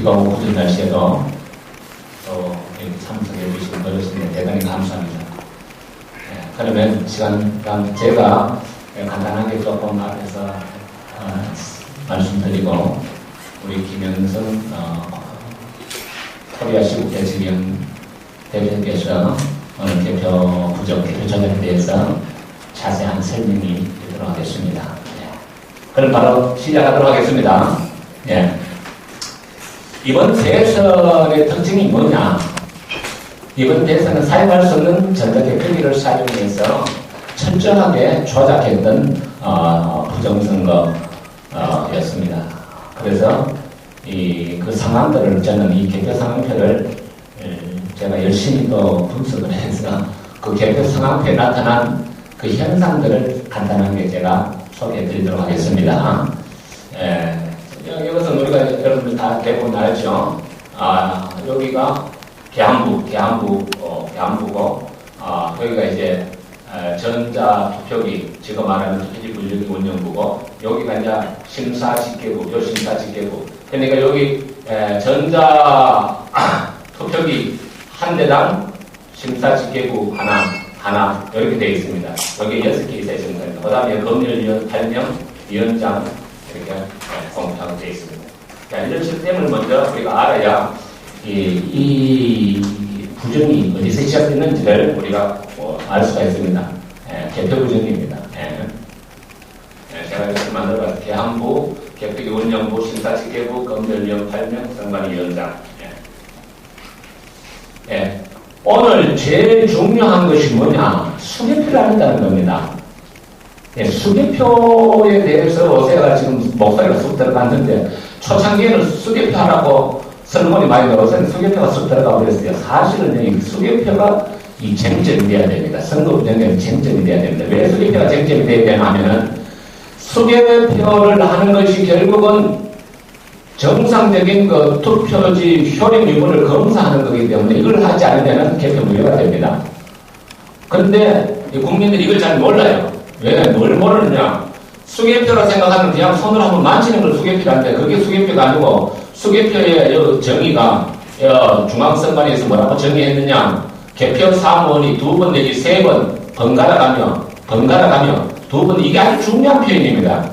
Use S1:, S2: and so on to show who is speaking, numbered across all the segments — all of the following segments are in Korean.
S1: 비가 오고 흐린 날씨에도 또 참석해 주신 어르신들 대단히 감사합니다. 그러면 시간 제가 간단하게 조금 앞에서 말씀드리고 우리 김영선 코리아 시국대지경 대표께서 오늘 대표 전략에 대해서 자세한 설명이 있도록 하겠습니다. 그럼 바로 시작하도록 하겠습니다. 이번 대선의 특징이 뭐냐? 이번 대선은 사용할 수 없는 전자개표기를 사용해서 철저하게 조작했던 부정선거였습니다. 그래서 그 상황들을 저는 이 개표 상황표를 제가 열심히 또 분석을 해서 그 개표 상황표에 나타난 그 현상들을 간단하게 제가 소개해 드리도록 하겠습니다. 이것은 우리가 여러분들 다 대부분 알죠? 여기가 계안부고, 여기가 이제 전자투표기, 지금 말하는 투표지 분류기 운영부고, 여기가 이제 심사집계부, 요심사집계부. 그러니까 여기 전자투표기 한 대당 심사집계부 하나 이렇게 되어 있습니다. 여기 6개 있어야 됩니다. 그 다음에 법률위원 8명, 위원장 이렇게 공표하고 되어 있습니다. 자, 이런 시스템을 먼저 우리가 알아야 이 부정이 어디서 시작됐는지를 우리가 알 수가 있습니다. 개표 부정입니다. 제가 이렇게 만들어봤어요. 계안부, 개표기 운영부, 심사집계부, 검열위원 8명, 선관위원장. 오늘 제일 중요한 것이 뭐냐? 수개표를 한다는 겁니다. 수개표에 대해서 제가 지금 목소리가 쑥 들어갔는데 초창기에는 수개표 하라고 설문이 많이 나와서 수개표가 쑥 들어가 버렸어요. 사실은 이 수개표가 이 쟁점이 돼야 됩니다. 선거 부정에는 쟁점이 돼야 됩니다. 왜 수개표가 쟁점이 돼야 되냐 하면은 수개표를 하는 것이 결국은 정상적인 그 투표지 효력 유무를 검사하는 거기 때문에 이걸 하지 않으면 개표 무효가 됩니다. 그런데 국민들이 이걸 잘 몰라요. 왜? 뭘 모르느냐? 수개표라 생각하면 그냥 손으로 한번 만지는 걸 수개표라는데 그게 수개표가 아니고 수개표의 정의가 중앙선관위에서 뭐라고 정의했느냐? 개표 사무원이 2번 내지 3번 번갈아 가며 2번, 이게 아주 중요한 표현입니다.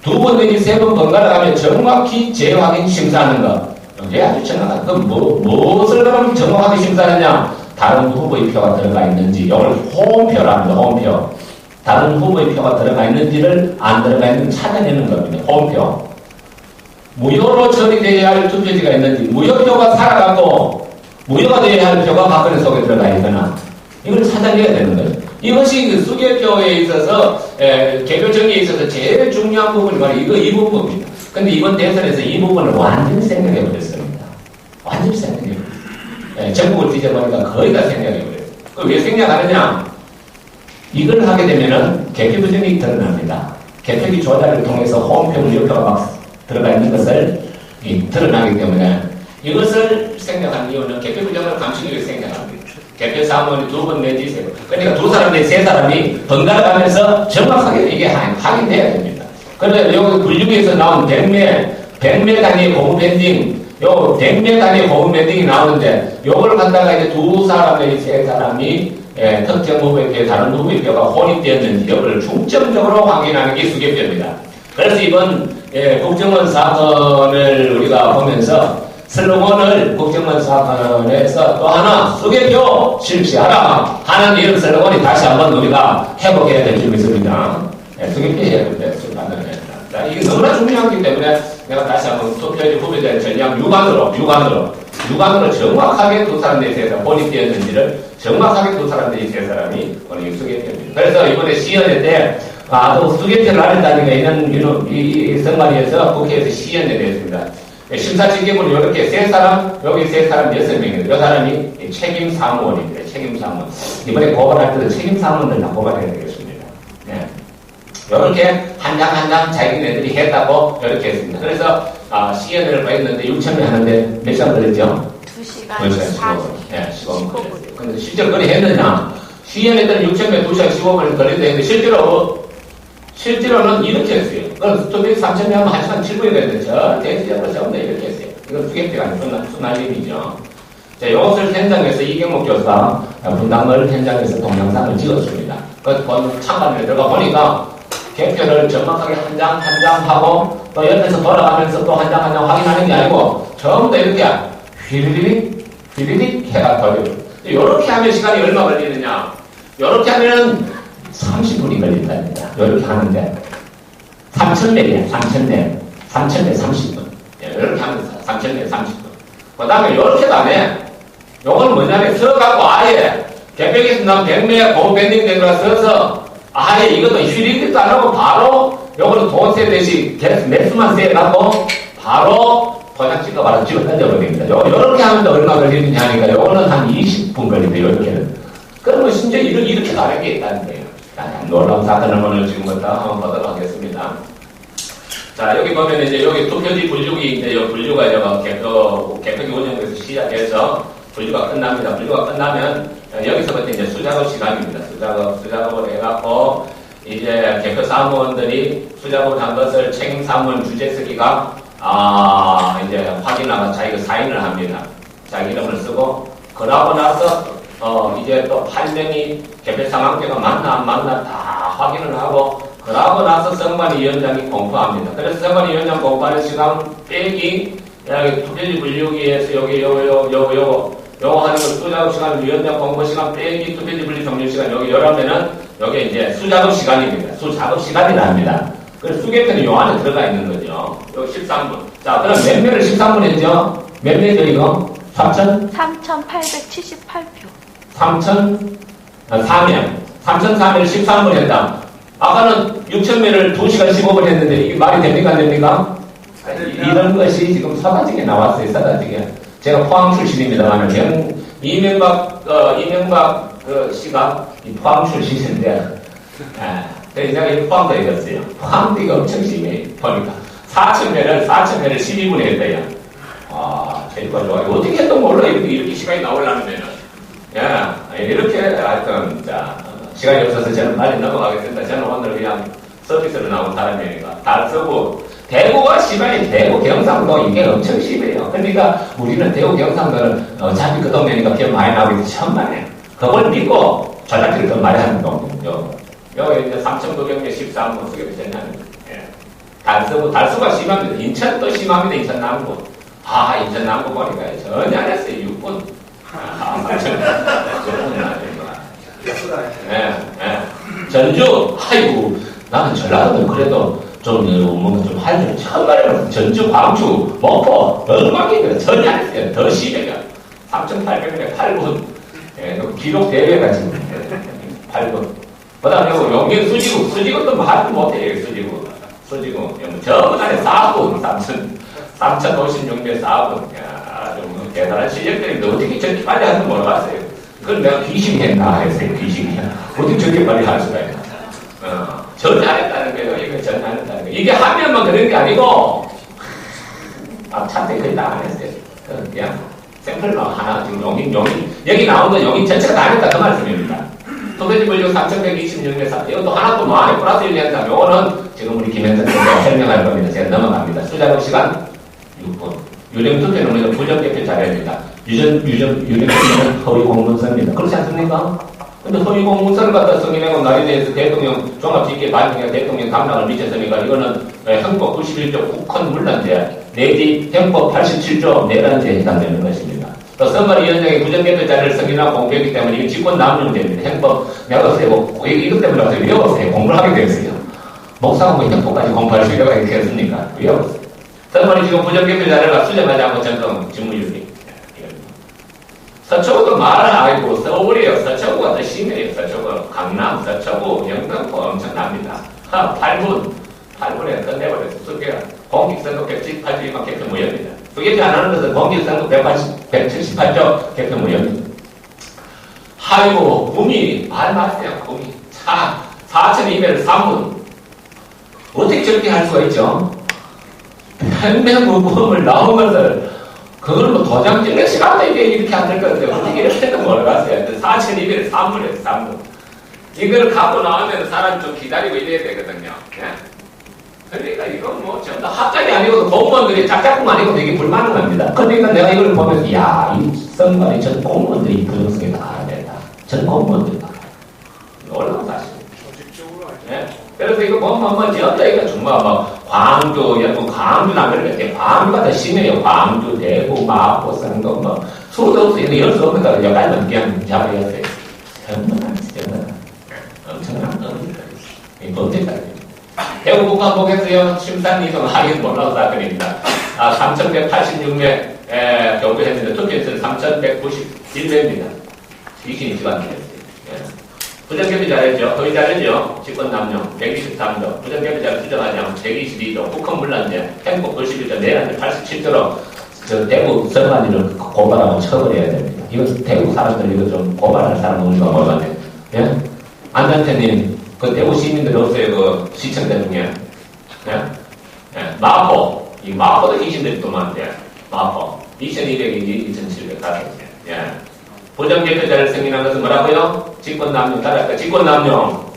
S1: 2번 내지 3번 번갈아 가며 정확히 재확인 심사하는 것. 이게 아주 정확한, 그럼 무엇을 그러면 정확하게 심사하느냐? 다른 후보의 표가 들어가 있는지, 이걸 호음표라 합니다. 호음표. 다른 후보의 표가 들어가 있는지를 안 들어가 있는지 찾아내는 겁니다. 호음표. 무효로 처리되어야 할 투표지가 있는지, 무효표가 살아가고 무효가 되어야 할 표가 박근혜 속에 들어가 있거나 이걸 찾아내야 되는 거예요. 이것이 그 수개표에 있어서 개표 정리에 있어서 제일 중요한 부분이 바로 이 부분입니다. 근데 이번 대선에서 이 부분을 완전히 생략해 버렸습니다. 완전히 생략해 버렸어요. 전국을 뒤져보니까 거의 다 생략해 버렸어요. 왜 생략하느냐? 이걸 하게 되면은 개표 부정이 드러납니다. 개표기 조작을 통해서 호음표, 무효표가 막 들어가 있는 것을 드러나기 때문에 이것을 생략한 이유는 개표 부정을 감추기 위해서 생략합니다. 개표 사무원이 2번 내지 3번. 그러니까 2사람 내지 3사람이 번갈아 가면서 정확하게 이게 확인돼야 됩니다. 그런데 여기 분류기에서 나온 100매 단위의 고무 밴딩, 요 100매 단위의 고무 밴딩이 나오는데 요걸 갖다가 이제 2사람 내지 3사람이 특정 후보의 표, 다른 후보의 표가 혼입되었는지 여부를 중점적으로 확인하는 게 수개표입니다. 그래서 이번 국정원 사건을 우리가 보면서 슬로건을 국정원 사건에서 또 하나 수개표 실시하라 하는 이런 슬로건이 다시 한번 우리가 회복해야 될 점이 있습니다. 수개표 해야 됩니다. 이게 너무나 중요하기 때문에 내가 다시 한번 투표지 후보에 대한 전략 육안으로 정확하게 2사람 내지 3사람 혼입되었는지를 정확하게 2사람 내지 3사람이 본인 수개표입니다. 그래서 이번에 시연회 때 또 수개표를 하는다는 이 선관위에서 국회에서 시연회 되었습니다. 심사집계부는 이렇게 3사람, 여기 3사람 6명입니다. 이 사람이 책임사무원입니다. 책임사무원. 이번에 고발할 때도 책임사무원을 다 고발해야 되겠습니다. 이렇게 한 장 한 장 자기네들이 했다고 이렇게 했습니다. 그래서 시연회를 했는데 6,000명 하는데 몇 시간 걸렸죠?
S2: 2시간
S1: 15분 걸렸어요. 근데 실제로 그리 했느냐? 시연회 때는 6,000명 2시간 15분을 걸렸는데 실제로는 이렇게 했어요. 그럼 투표지 3,000명 하면 1시간 7분이 됐는데 저 대지적으로 전부 이렇게 했어요. 이건 수개표가 아니고 순날림이죠. 자, 이것을 현장에서 이경목 교수가 분당을 현장에서 동영상을 찍었습니다. 그 참관에 들어가 보니까 개표를 정확하게 한 장 한 장 하고 또 옆에서 돌아가면서 또 한 장 한 장 확인하는 게 아니고 전부 다 이렇게 휘리릭 해가 걸려요. 이렇게 하면 시간이 얼마 걸리느냐? 이렇게 하면 30분이 걸린답니다. 이렇게 하는데 3,000내야 3,000내 30분. 이렇게 하면 3,000내 30분. 그 다음에 이렇게도 안 해. 요건 뭐냐면 써갖고 아예 개벽에서 난 100매 고밴딩 된 거라 써서 아예 이것도 휘리릭도 안 하고 바로 요거는 돈 세대시 매수만 세갖고 바로 도장 찍어봐라 찍어 던져버립니다. 요렇게 하면 얼마 걸리느냐 하니까 요거는 한 20분 걸린다 요렇게는. 그러면 심지어 이렇게 다른 게 있다는 거예요. 놀라운 사건을 오늘 지금부터 한번 보도록 하겠습니다. 자, 여기 보면 이제 여기 투표지 분류기 있는데요. 분류가 이제 개표기 운영에서 시작해서 분류가 끝납니다. 분류가 끝나면 여기서부터 이제 수작업 시간입니다. 수작업을 해갖고 이제 개표 사무원들이 수작업을 한 것을 책임 사무원 주재석이가 이제 확인하고 자기가 사인을 합니다. 자기 이름을 쓰고 그러고 나서 이제 또 8명이 개표 상황표가 맞나 안 맞나 다 확인을 하고 그러고 나서 선관위원장이 공포합니다. 그래서 선관위원장 공포하는 시간 빼기 여기 투표지 분류기에서 요거 하는 거 수작업 시간 위원장 공포 시간 빼기 투표지 분류 종료 시간 여기 열하면은 여기 이제 수작업 시간입니다. 수작업 시간이랍니다. 그래서 수개표는 요 안에 들어가 있는 거죠. 여기 13분. 자, 그럼 몇 명을 13분 했죠? 몇 명이죠 이거?
S2: 3,878표.
S1: 3,004명. 3,004명을 13분 했다. 아까는 6,000명을 2시간 15분 했는데 이게 말이 됩니까 안 됩니까? 이런 것이 지금 사다지게 나왔어요. 사다지게. 제가 포항 출신입니다만 이명박 씨가 포항 출신인데 그래서 제가 이 포항도 읽었어요. 포항도 이거 엄청 심해 보니까 4,000명을 12분에 했대요. 제주가 좋아요. 어떻게 해도 몰라 이렇게 시간이 나오려면은 이렇게 하여튼 자 시간이 없어서 저는 빨리 넘어가겠습니다. 저는 오늘 그냥 서비스로 나온 사람이니까 다 쓰고 대구가 심해. 대구 경상도 이게 엄청 심해요. 그러니까 우리는 대구 경상도는 어차피 그 동네니까 비 많이 나오기 천만에 그걸 믿고 전략기를 더 많이 하는 동네요. 여기 이제 3,900명 13분 쓰게 되셨냐면 달수가 심합니다. 인천도 심합니다. 인천 남부. 인천 남부 보니까 전혀 안 했어요. 6분. 3,000명. 전주, 아이고, 나는 전라도는 그래도 좀, 뭔가 좀 할 줄 처음 말해요. 전주, 광주, 목포, 엉망이에요. 전혀 안 했어요. 더 심해요. 3,800명 8분. 기록 대회가 지금 8분. 그 다음에 용인 수지구도 뭐 하지 못해요. 수지구. 전부 다 4분. 3,056명 4분. 좀 대단한 실력들인데 어떻게 저렇게 빨리 하는지 몰랐어요. 그건 내가 귀신이 했나 했어요. 귀신이. 어떻게 저렇게 빨리 할 수가 있나. 전혀 안 했다는 거예요. 이거 전혀 안 했다는 거예요. 이게 하면만 그런 게 아니고, 참대 거의 다 안 했어요. 그냥 샘플만 하나, 지금 용인. 여기 나온 건 용인 전체가 다 안 했다. 그 말씀입니다. 토대지 분류 3,126명, 이것도 하나도 뭐 안에 플러스 1년 했다. 요거는 지금 우리 김현정 선생님이 설명할 겁니다. 제가 넘어갑니다. 수작업 시간 6분. 유령투표는 부정개표 자료입니다. 유령투표는 허위 공문서입니다. 그렇지 않습니까? 근데 허위 공문서를 갖다 승인하고 나에 대해서 대통령 종합집계 반영에 대통령 감락을 미쳤으니까 이거는 헌법 91조 국헌 문란죄 내지 헌법 87조 내란죄에 해당되는 것입니다. 또 선관위원장이 부정개표 자료를 승인하고 공개했기 때문에 이게 직권 남용죄입니다. 헌법 내가 쓰고 이것 때문에 와서 외웠어요. 공부를 하게 됐어요. 목사하고 헌법까지 공부할 수 있다고 이렇게 했습니까? 외웠어요. 선관위 지금 부정개표 자료가 수정하지 않고 전동 직무유기. 서초구도 말을 아니고 서울이에요. 서초구가 더 심해요. 서초구, 강남, 서초구, 영등포 엄청납니다. 8분에 끝내버려서 수개가 공직선거 178조 개표 무효입니다. 수개표 안 하는 것은 공직선거 178조 개표 무효입니다. 아이고, 구미, 말 마세요, 구미. 4,203분. 어떻게 저렇게 할 수가 있죠? 현명무범을 나온 것을 그걸 뭐 도장 찍는 시간도 이렇게 안 될 것 같아요. 어떻게 이렇게 해도 몰랐어요. 4,203분에 3분. 이걸 갖고 나오면 사람이 좀 기다리고 이래야 되거든요. 그러니까 이건 뭐 전부 다 합작이 아니고 공무원들이 작작품 아니고 되게 불만은 합니다. 그러니까 내가 이걸 보면서 야, 이 선관위 전 공무원들이 부정성이 다 알아야 전 공무원들이 다 놀라운 사실. 예? 그래서 이거 보면 뭐 전부 이거 정말 뭐 광주, 여러분 광주나 그럴 때 광주가 더 심해요. 광주, 대구, 마포, 성동 뭐 수도 없어. 이거 열 수 없는 거를 여기까지만 그냥 잡아야지. 엄청난 겁니다. 이 범죄까지. 대구 국가보겠어요. 심산 이동 하긴 몰라서 사건입니다. 3,186명 경고했는데 투표에서는 3,191명입니다. 이신이 집안이었어요. 부정개표 잘했죠. 허위 잘했죠. 직권남용 123조. 부정개표 잘 수정하지 않고 122조. 국헌문란죄 행복 91조. 내란죄 87조로 대구 선관위를 고발하고 처벌해야 됩니다. 이거 대구 사람들 이거 좀 고발할 사람 없는가 모르겠네. 예? 안전태님 그 대구 시민들 없어요. 그 시청자 중에. 예? 예. 마포. 이 마포도 귀신들이 또 많은데. 마포. 2200이지 2700 예. 부정개표자를 승인한 것은 뭐라고요? 직권남용 따라할까? 직권남용.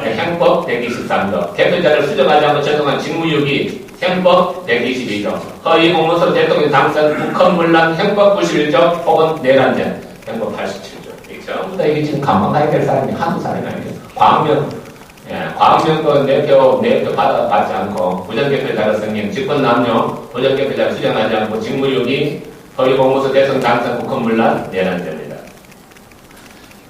S1: 네, 행법 123조. 개표자를 수정하지 않고 전동한 직무유기 행법 122조. 허위 공문서 대통령 당선 국헌문란 행법 91조 혹은 내란죄 행법 87조. 전부 다 이게 지금 감방 가야 될 사람이 한두 사람이 아니에요. 광명, 광명도 내표 받지 않고 부정개표자를 승인, 직권남용, 부정개표자를 수정하지 않고 직무유기 허위 공문서 대통령 당선 국헌문란 내란죄입니다.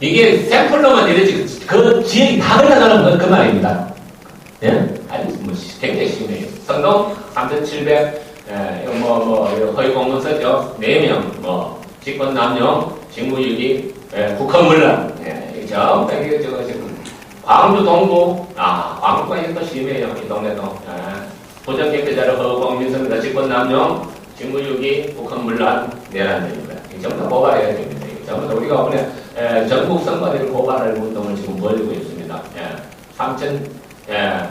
S1: 이게 샘플로만 이러지 그 지역이 다 흘러가는 그 말입니다. 예? 아니 뭐 굉장히 심해요. 성동 3,700 허위 공문서죠. 4명 뭐 직권남용, 직무유기, 국헌문란. 예, 전부 이게 저거 지금 광주 동구 광주가 이게 더 심해요. 이 동네도. 부정개표자를 허위공문서입니다. 직권남용, 직무유기, 국헌문란 내란죄입니다. 전부 다 고발해야 됩니다. 전부 다 우리가 이번에 전국 선관위를 고발할 운동을 지금 벌이고 있습니다. 3천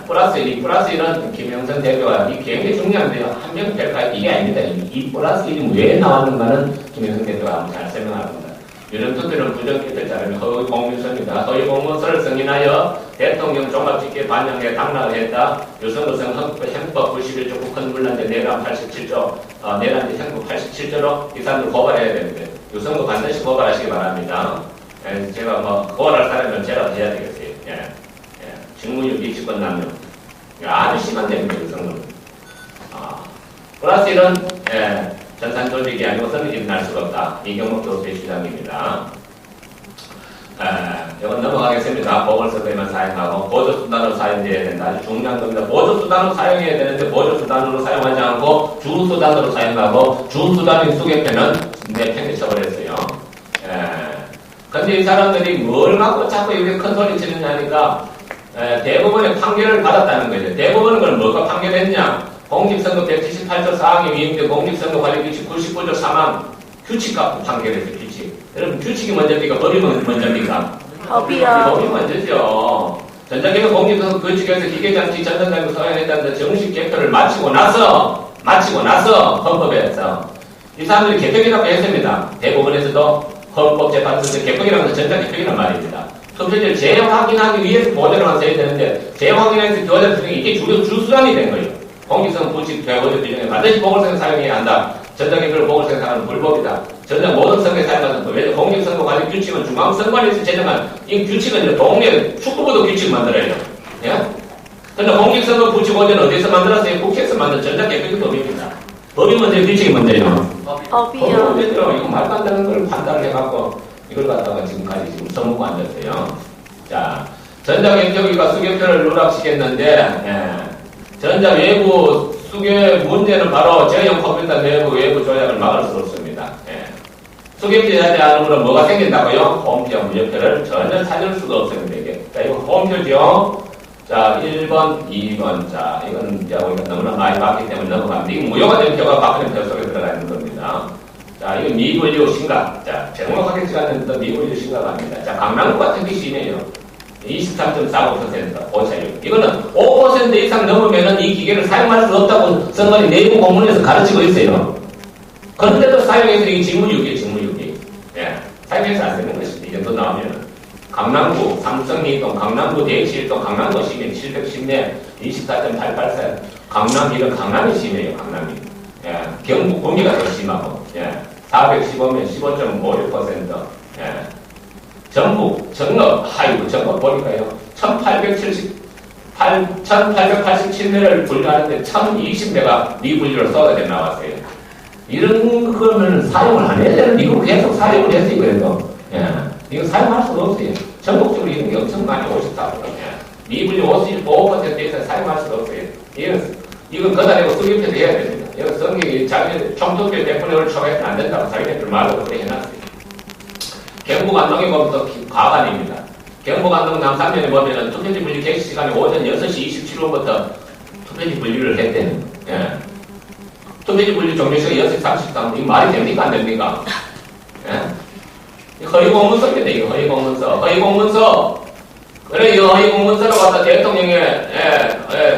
S1: 플러스 2 플러스 1은 김영선 대표가 이 굉장히 중요한데요. 한 명 될까요? 이게 아닙니다. 이 플러스 1이 왜 나왔는가는 김영선 대표가 한번 잘 설명합니다. 유령투표는 부정개표자는 허위 공문서입니다. 허위 공문서를 승인하여 대통령 종합직계 반영에 당락을 했다. 유선거성 행법 91조 국헌문란죄 내란 87조 내란죄 행법 87조로 이 사람들 고발해야 되는데 유선거 반드시 고발하시기 바랍니다. 제가 뭐 고발할 사람은 제가 해야 되겠어요. 직무유기 직권남용 아주 심한 데입니다. 유선거는. 플러스 1은 전산 조직이 아니고 선의집이 날 수가 없다. 이경목 교수의 주장입니다. 이건 넘어가겠습니다. 보궐서에만 사용하고 보조수단으로 사용돼야 된다. 아주 중요한 겁니다. 보조수단으로 사용해야 되는데 보조수단으로 사용하지 않고 주수단으로 사용하고 주수단인 수개표는 내팽개 처벌했어요. 근데 이 사람들이 뭘 갖고 자꾸 이렇게 큰 소리 치느냐니까 대법원의 판결을 받았다는 거죠. 대법원은 그걸 뭐가 판결했냐? 공직선거 178조 4항에 위임된 공직선거관리규칙 99조 3항 규칙 갖고 판결했어요. 규칙. 여러분 규칙이 먼저입니까? 법이 먼저입니까?
S2: 법이요.
S1: 법이 먼저죠. 전자개표 공직선거 규칙에서 기계장치 전산장비 소양했다는 정식 개표를 마치고 나서 헌법에서 이 사람들이 개표기라고 했습니다. 대법원에서도 헌법재판소에서 개표기라고 해서 전자개표기란 말입니다. 투표지를 재확인하기 위해서 보존을 써야 되는데 재확인해서 교환을 쓰는 게 이게 주수단이 된 거예요. 공직선거 규칙 대법원 규정에 반드시 보궐선거 사용해야 한다. 전자개표를 보궐선거 사용하는 불법이다. 전자 모든 선거에 사용하는 법. 왜냐하면 공직선거 관리 규칙은 중앙선관위에서 제정한 이 규칙은 동네 축구부도 규칙 만들어요. 예? 근데 공직선거 규칙 원제는 어디서 만들었어요? 국회에서 만든 전자개표 법입니다. 법이 먼저 규칙이 먼저요. 법이 먼저죠. 이거 말도 안 되는 걸 판단을 해갖고 이걸 갖다가 지금까지 지금 써먹고 앉았어요. 자, 전자개표기가 수개표를 누락시켰는데 전자 외부 수개 문제는 바로 제형 컴퓨터 내부 외부 조작을 막을 수 없습니다. 수개표하지 않으면 뭐가 생긴다고요? 홈표 무효표를 전혀 찾을 수가 없습니다. 이게. 자, 이거 홈표죠. 자, 1번, 2번. 자, 이건 이제 우리가 너무나 많이 봤기 때문에 넘어갑니다. 이게 무효가 된 표가 박근혜 표 속에 들어가 있는 겁니다. 자, 이거 미분류 심각. 자, 정확하게 시간은 미분류 심각합니다. 자, 강남구가 특히 심해요. 23.45% 오차율. 이거는 5% 이상 넘으면은 이 기계를 사용할 수 없다고 선관위 내부 공문에서 가르치고 있어요. 그런데도 사용해서 이게 직무유기. 사용해서 안 되는 것입니다. 이 정도 나오면은. 강남구, 삼성이동, 강남구 대치일동, 강남구 시민 710내, 24.88%. 강남, 이런 강남이 심해요, 강남이. 예. 경북 구미가 더 심하고, 예. 415면 15.56%. 예. 전북, 정읍, 아이고, 정읍 보니까요. 1887매를 분류하는데 1020매가 미분류로 쏟아져 나왔어요. 이런 거는 사용을 안 해야 되는데, 이거 계속 사용을 했어요, 그래도. 예. 이거 사용할 수가 없어요. 전국적으로 이런 게 엄청 많이 오셨다고. 예. 미분류 55%에서 사용할 수가 없어요. 이건 걷어내고 수립해서 해야 됩니다. 이거 성경이 자기 총투표 100%를 초과해서는 안 된다고 자기네들 말로 그렇게 해놨어요. 경북 안동에 보면 또 과반입니다. 경북 안동 남산면에 보면은 투표지 분류 개시 시간이 오전 6시 27분부터 투표지 분류를 했대요. 예. 투표지 분류 종료 시간 6시 33분. 이거 말이 됩니까? 안 됩니까? 예? 허위 공문서입니다. 이거 허위 공문서. 허위 공문서. 그래, 이 허위 공문서로 갖다 대통령에,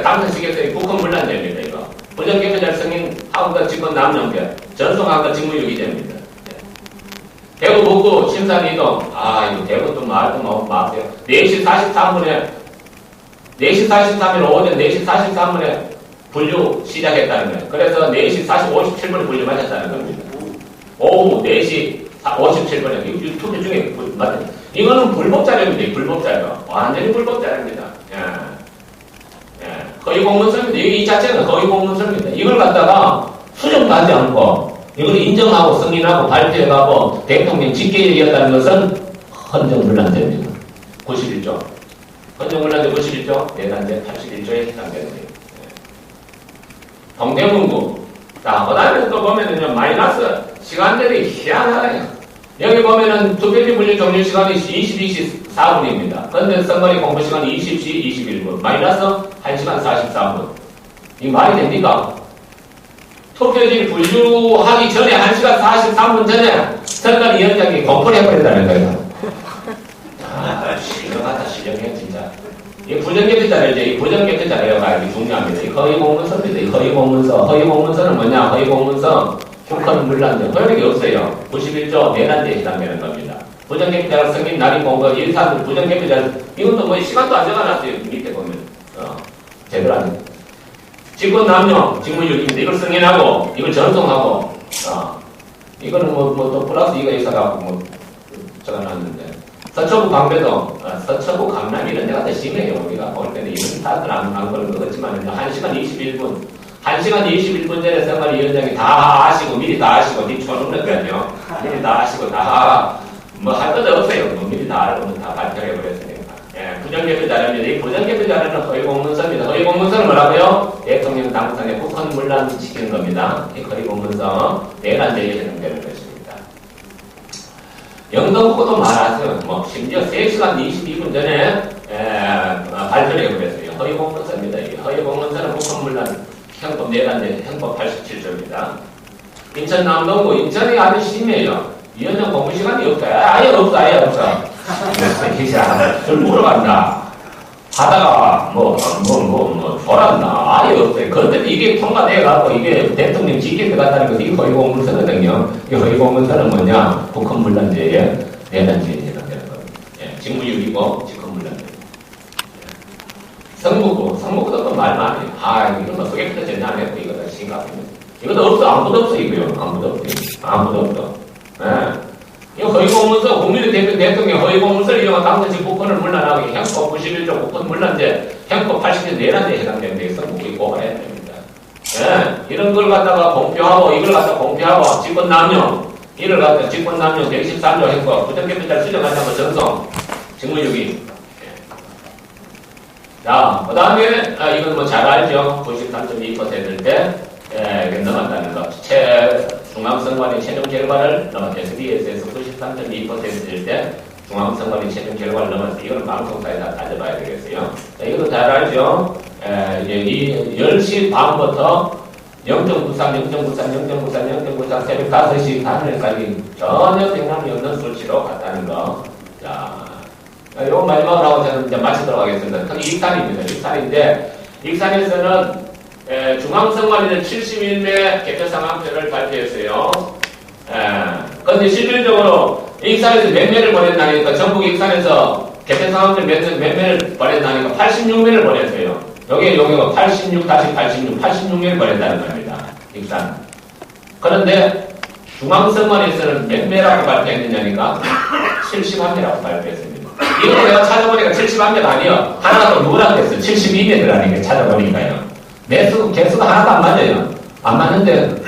S1: 당선시켰어요. 북한 문란됩니다, 이거. 부정개표자 승인 하고가 직권 남용죄. 전송하고가 직무유기 됩니다. 대구 북구 신산 이동. 이거 대구 또 말도 너무 마세요. 4시 43분에, 4시 43분, 오전 4시 43분에 분류 시작했다는 거예요. 그래서 4시 57분에 분류 마쳤다는 겁니다. 오후 4시 57분에, 유튜브 중에 맞아요. 이거는 불법 자료입니다. 불법 자료. 완전히 불법 자료입니다. 허위 공문서입니다. 이 자체는 허위 공문서입니다. 이걸 갖다가 수정도 하지 않고, 이걸 인정하고 승인하고 발표해가고 대통령 직계였다는 것은 헌정문란죄입니다. 91조. 헌정문란죄 91조, 내단죄 81조에 해당되는 거예요. 동대문구. 자, 그 다음에 또 보면은요, 마이너스 시간들이 희한하네요. 여기 보면은 투표지 분류 종료 시간이 22시 4분입니다. 그런데 선거리 공부 시간이 20시 21분. 마이너스 1시간 44분. 이 말이 됩니까? 투표지를 분류하기 전에 1시간 43분 전에 선관위원장이 공포를 해버린다는 거예요. 실력하다, 실력해, 진짜. 이 부정개표자료죠. 이 부정개표자료가 이게 중요합니다. 이 허위 공문서입니다. 이 허위 공문서. 허위 공문서는 뭐냐? 허위 공문서. 국헌 문란죄. 허용이 없어요. 91조 내란죄에 해당되는 겁니다. 부정개표자료 승인 날인 공고 일산 부정개표자료. 이것도 뭐 시간도 안 적어놨어요. 밑에 보면. 제대로 안 돼. 직권 남용, 직무유기인데 이걸 승인하고, 이걸 전송하고, 이거는 또 플러스 이거 있어갖고 적어놨는데. 서초구 광배동, 서초구 강남 이런 데가 더 심해요. 우리가 볼 때는 이런 다들 안 그런 것 같지만, 1시간 21분. 1시간 21분 전에 선관위원장이 다 아시고, 미리 다 아시고, 초능력이요. 미리 다 아시고, 할 것도 없어요. 미리 다 알고 다 발표해버렸으니까. 부정개표 자료입니다. 이 부정개표 자료는 허위 공문서입니다. 허위 공문서는 뭐라고요? 대통령 당선에 국헌 문란 시키는 겁니다. 이 허위 공문서 내란죄에 해당되는 것입니다. 영등포도 말하죠. 심지어 3시간 22분 전에 발표를 해버렸어요. 허위 공문서입니다. 이 허위 공문서는 국헌 문란 형법 내란죄 형법 87조입니다. 인천 남동구 인천이 아주 심해요. 2년 공부 시간이 없어요. 아예 없어. 술 먹으러 간다. 하다가, 졸았나. 아예 없어요. 그런데 이게 통과돼가고, 이게 대통령 직계 들어갔다는 것이 허위 공문서거든요. 이 허위 공문서는 뭐냐? 국헌 문란죄에 내란죄에 해당되는 겁니다. 직무유기고, 직헌 문란죄. 성북구도 또 말 많이 해요. 이거 소개부터 전혀 안 했고, 이거 심각합니다. 이것도 없어. 아무도 없어, 이거요. 아무도 없어. 이 허위공문서, 국민의 대통령 허위공문서를 이용한 당선직 국헌을 문란하게 형법 91조 국헌 문란죄, 형법 80조 내란죄에 해당되는 데 성국이 고발해야 됩니다. 이런 걸 갖다가 공표하고, 이걸 갖다가 공표하고, 직권남용, 이를 갖다가 직권남용 123조 형법, 부정개표자를 수정하자고 전송, 직무유기. 자, 그 다음에, 이건 잘 알죠? 93.2%일 때, 넘었다는 거. 중앙선관위 최종 결과를 SBS에서 93.2%일 때 중앙선관위 최종 결과를 넘었어요. 이거는 방송사에 다 따져봐야 되겠어요. 자, 이것도 잘 알죠? 이제 10시 반부터 0.93, 0.93 새벽 5시 반에까지 전혀 생산이 없는 수치로 갔다는 거. 자, 이거 마지막으로 하고 저는 이제 마치도록 하겠습니다. 큰 익산입니다. 익산인데, 익산에서는 중앙선관위는 71매 개표상황표를 발표했어요. 그런데 실질적으로 익산에서 몇 매를 버렸나니까, 전북 익산에서 개표상황표 몇 매를 버렸나니까 86매를 버렸어요. 여기가 86-86년에 걸렸다는 겁니다. 익산. 그런데 중앙선관위에서는 몇 매라고 발표했느냐니까 71매라고 발표했습니다. 이거 내가 찾아보니까 71매가 아니에요. 하나가 또 누구라고 했어요? 72매더라니까 찾아보니까요. 개수가 하나도 안 맞아요. 안 맞는데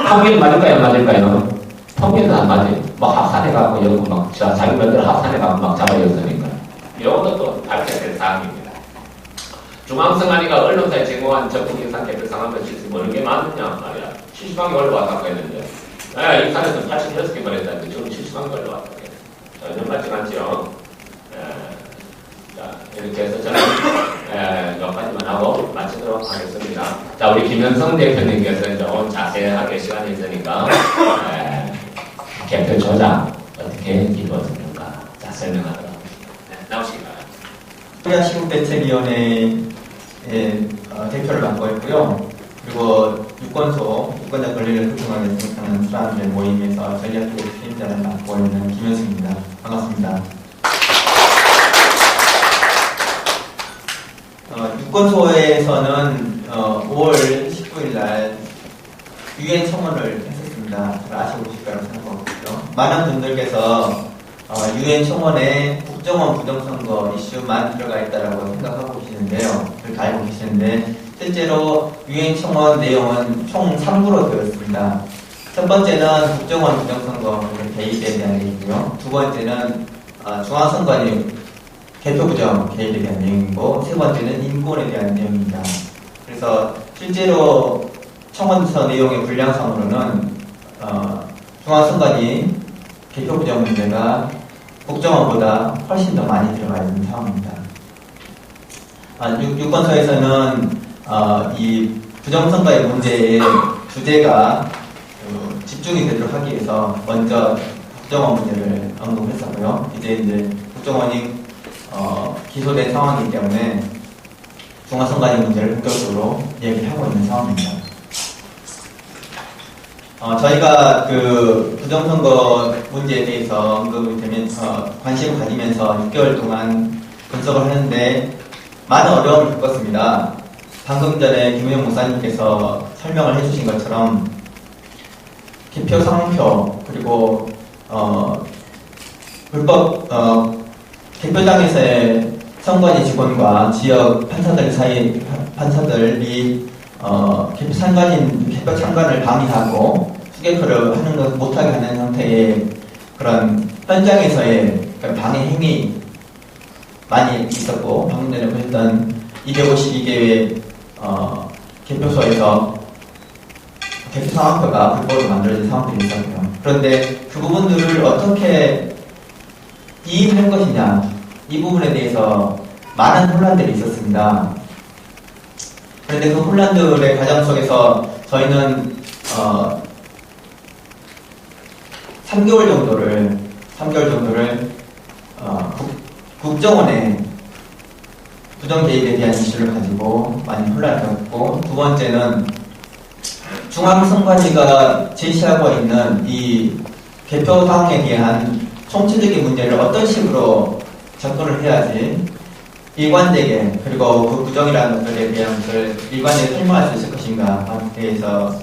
S1: 통계는 맞을까요? 안 맞을까요? 통계는 안 맞아요. 막 합산해갖고 여기 막 자기 몇들 합산해갖고 막 잡아였으니까. 이것도 발표될 사항입니다. 중앙선관위가 언론사에 제공한 전국인상 개표 상황을 실수 모르는 게 맞느냐 말이야. 70만개 올라왔다고 했는데 익산에서 86개 말했다는데 지금 70만개 올라왔다고 해요. 전혀 맞지 않죠. 자, 이렇게 해서 저는 여기까지만 하고 마치도록 하겠습니다. 자, 우리 김현성 대표님께서 좀 자세하게 시간이 있으니까 개표 조작 어떻게 이루어집니까? 자, 설명하도록 하겠습니다. 나오시기 바랍니다.
S2: 코리아 시국대책위원회의 대표를 맡고 있고요. 그리고 유권자 권리를 보장하기 위해 생각하는 사람들의 모임에서 전략적 책임자를 맡고 있는 김현승입니다. 반갑습니다. 유권소에서는 5월 19일 날 유엔 청원을 했었습니다. 잘 아시고 계실 거라고 생각하고요. 많은 분들께서 유엔 청원에 국정원 부정선거 이슈만 들어가 있다고 생각하고 계시는데요. 그렇게 알고 계시는데 실제로 유엔 청원 내용은 총 3부로 되어 있습니다. 첫 번째는 국정원 부정선거 개입에 대한 내용이고요. 두 번째는 중앙선관위 개표 부정 개입에 대한 내용이고, 세 번째는 인권에 대한 내용입니다. 그래서 실제로 청원서 내용의 분량상으로는 중앙선관위 개표 부정 문제가 국정원보다 훨씬 더 많이 들어가 있는 상황입니다. 유권서에서는 이 부정선거의 문제의 주제가 집중이 되도록 하기 위해서 먼저 국정원 문제를 언급했었고요. 이제 국정원이 기소된 상황이기 때문에 중앙선관위 문제를 본격적으로 얘기하고 있는 상황입니다. 저희가 그 부정선거 문제에 대해서 언급이 되면서 관심을 가지면서 6개월 동안 분석을 하는데 많은 어려움을 겪었습니다. 방금 전에 김우영 목사님께서 설명을 해주신 것처럼 개표 상표 그리고 불법 개표장에서의 선관위 직원과 지역 판사들이 개표 참관을 방해하고 수개표를 하는 것 못하게 하는 형태의 그런 현장에서의 방해 행위 많이 있었고, 방금 전에 보셨던 252개의 개표소에서 개표 상황표가 불법으로 만들어진 상황들이 있었고요. 그런데 그 부분들을 어떻게 이입할 것이냐, 이 부분에 대해서 많은 혼란들이 있었습니다. 그런데 그 혼란들의 과정 속에서 저희는 3개월 정도를 국정원의 부정 개입에 대한 이슈를 가지고 많이 혼란을 겪었고, 두 번째는 중앙선관위가 제시하고 있는 이 개표 사항에 대한 총체적인 문제를 어떤 식으로 접근을 해야지 일관되게, 그리고 그 부정이라는 것들에 대한 것을 일관되게 설명할 수 있을 것인가에 대해서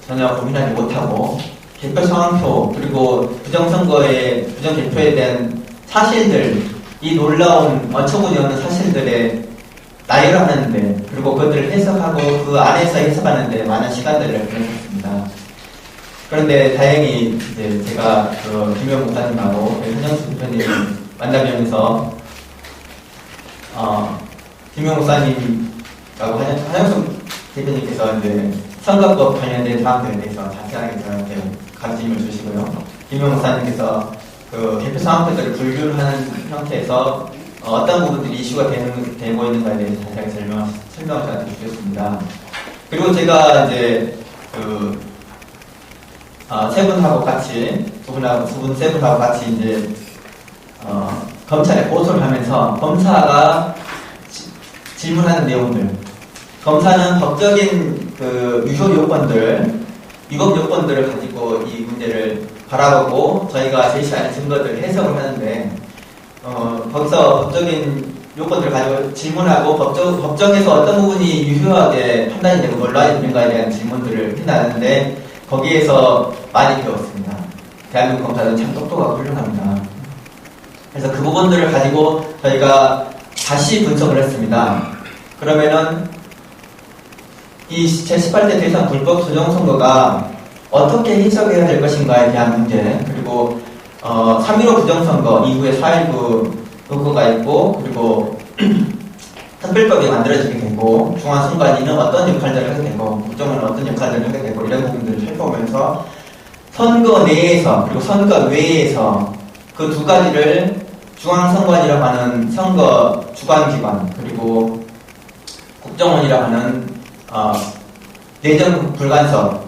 S2: 전혀 고민하지 못하고, 개표 상황표 그리고 부정선거의 부정개표에 대한 사실들, 이 놀라운 어처구니없는 사실들에 나열을 하는데, 그리고 그것들을 해석하고 그 안에서 해석하는데 많은 시간들을 보냈습니다. 그런데 다행히 이제 제가 김영 목사님하고 현영수 대표님 만나면서 김영 목사님하고 한영수 대표님께서 이제 선거법 관련된 사항들에 대해서 자세하게 저한테 가르침을 주시고요. 김영 목사님께서 그 개표 상황들을 분류를 하는 형태에서 어떤 부분들이 이슈가 되고 있는가에 대해서 자세하게 설명을 저한테 주셨습니다. 그리고 제가 이제 세 분하고 같이 세 분하고 같이 이제 검찰에 고소를 하면서 검사가 질문하는 내용들, 검사는 법적인 그 유효 요건들, 위법 요건들을 가지고 이 문제를 바라보고 저희가 제시하는 증거들을 해석을 하는데 거기서 법적인 요건들을 가지고 질문하고 법정에서 어떤 부분이 유효하게 판단이 되고 논란이 되는가에 대한 질문들을 해나가는데 거기에서 많이 배웠습니다. 대한민국 검사들은 참 똑똑하고 훌륭합니다. 그래서 그 부분들을 가지고 저희가 다시 분석을 했습니다. 그러면은 이 제18대 대선 불법 부정선거가 어떻게 해석해야 될 것인가에 대한 문제, 그리고 3.15 부정선거 이후에 4.19 의거가 있고, 그리고 특별법이 만들어지게 되고, 중앙선관위는 어떤 역할들을 하게 되고, 국정원은 어떤 역할들을 하게 되고, 이런 부분들을 살펴보면서 선거 내에서 그리고 선거 외에서 그 두 가지를 중앙선관위라고 하는 선거 주관기관, 그리고 국정원이라고 하는 내정 불간섭이라고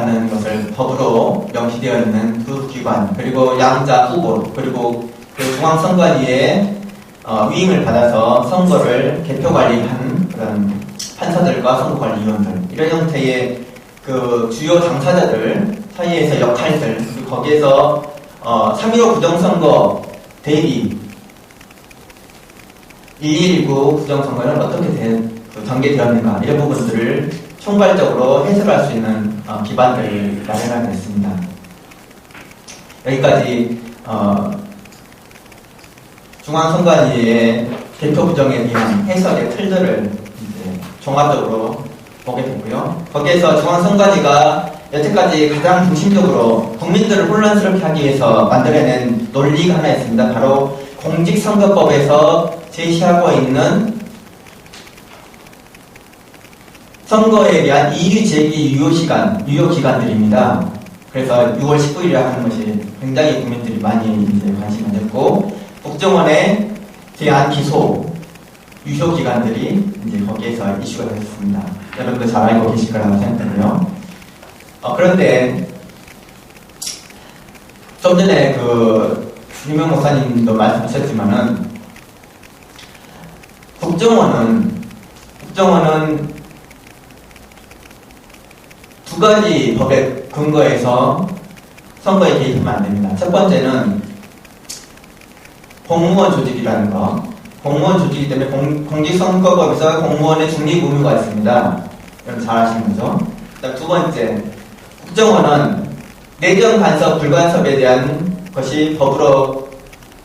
S2: 하는 것을 법으로 명시되어 있는 두 기관, 그리고 양자 후보, 그리고 그 중앙선관위의 위임을 받아서 선거를 개표 관리한 그런 판사들과 선거관리위원들, 이런 형태의 그 주요 당사자들 사이에서 역할들, 그리고 거기에서 3.15 부정선거 대비 1.19 부정선거는 어떻게 전개되었는가, 이런 부분들을 총괄적으로 해석할 수 있는 기반들을 마련하게 됐습니다. 여기까지 중앙선관위의 개표 부정에 대한 해석의 틀들을 이제 종합적으로 보게 되고요. 거기에서 중앙선관위가 여태까지 가장 중심적으로 국민들을 혼란스럽게 하기 위해서 만들어낸 논리가 하나 있습니다. 바로 공직선거법에서 제시하고 있는 선거에 대한 이의 제기 유효 기간들입니다. 그래서 6월 19일에 하는 것이 굉장히 국민들이 많이 이제 관심을 가졌고, 국정원에 대한 기소 유효 기간들이 이제 거기에서 이슈가 됐습니다. 여러분들 잘 알고 계실 거라고 생각하고요. 그런데 좀 전에 그 유명 목사님도 말씀하셨지만은 국정원은 두 가지 법의 근거에서 선거에 개입하면 안 됩니다. 첫 번째는 공무원 조직이라는 거. 공무원 조직이기 때문에 공직선거법에서 공무원의 중립 의무가 있습니다. 여러분 잘 아시는 거죠? 그다음 두 번째, 국정원은 내정 간섭, 불간섭에 대한 것이 법으로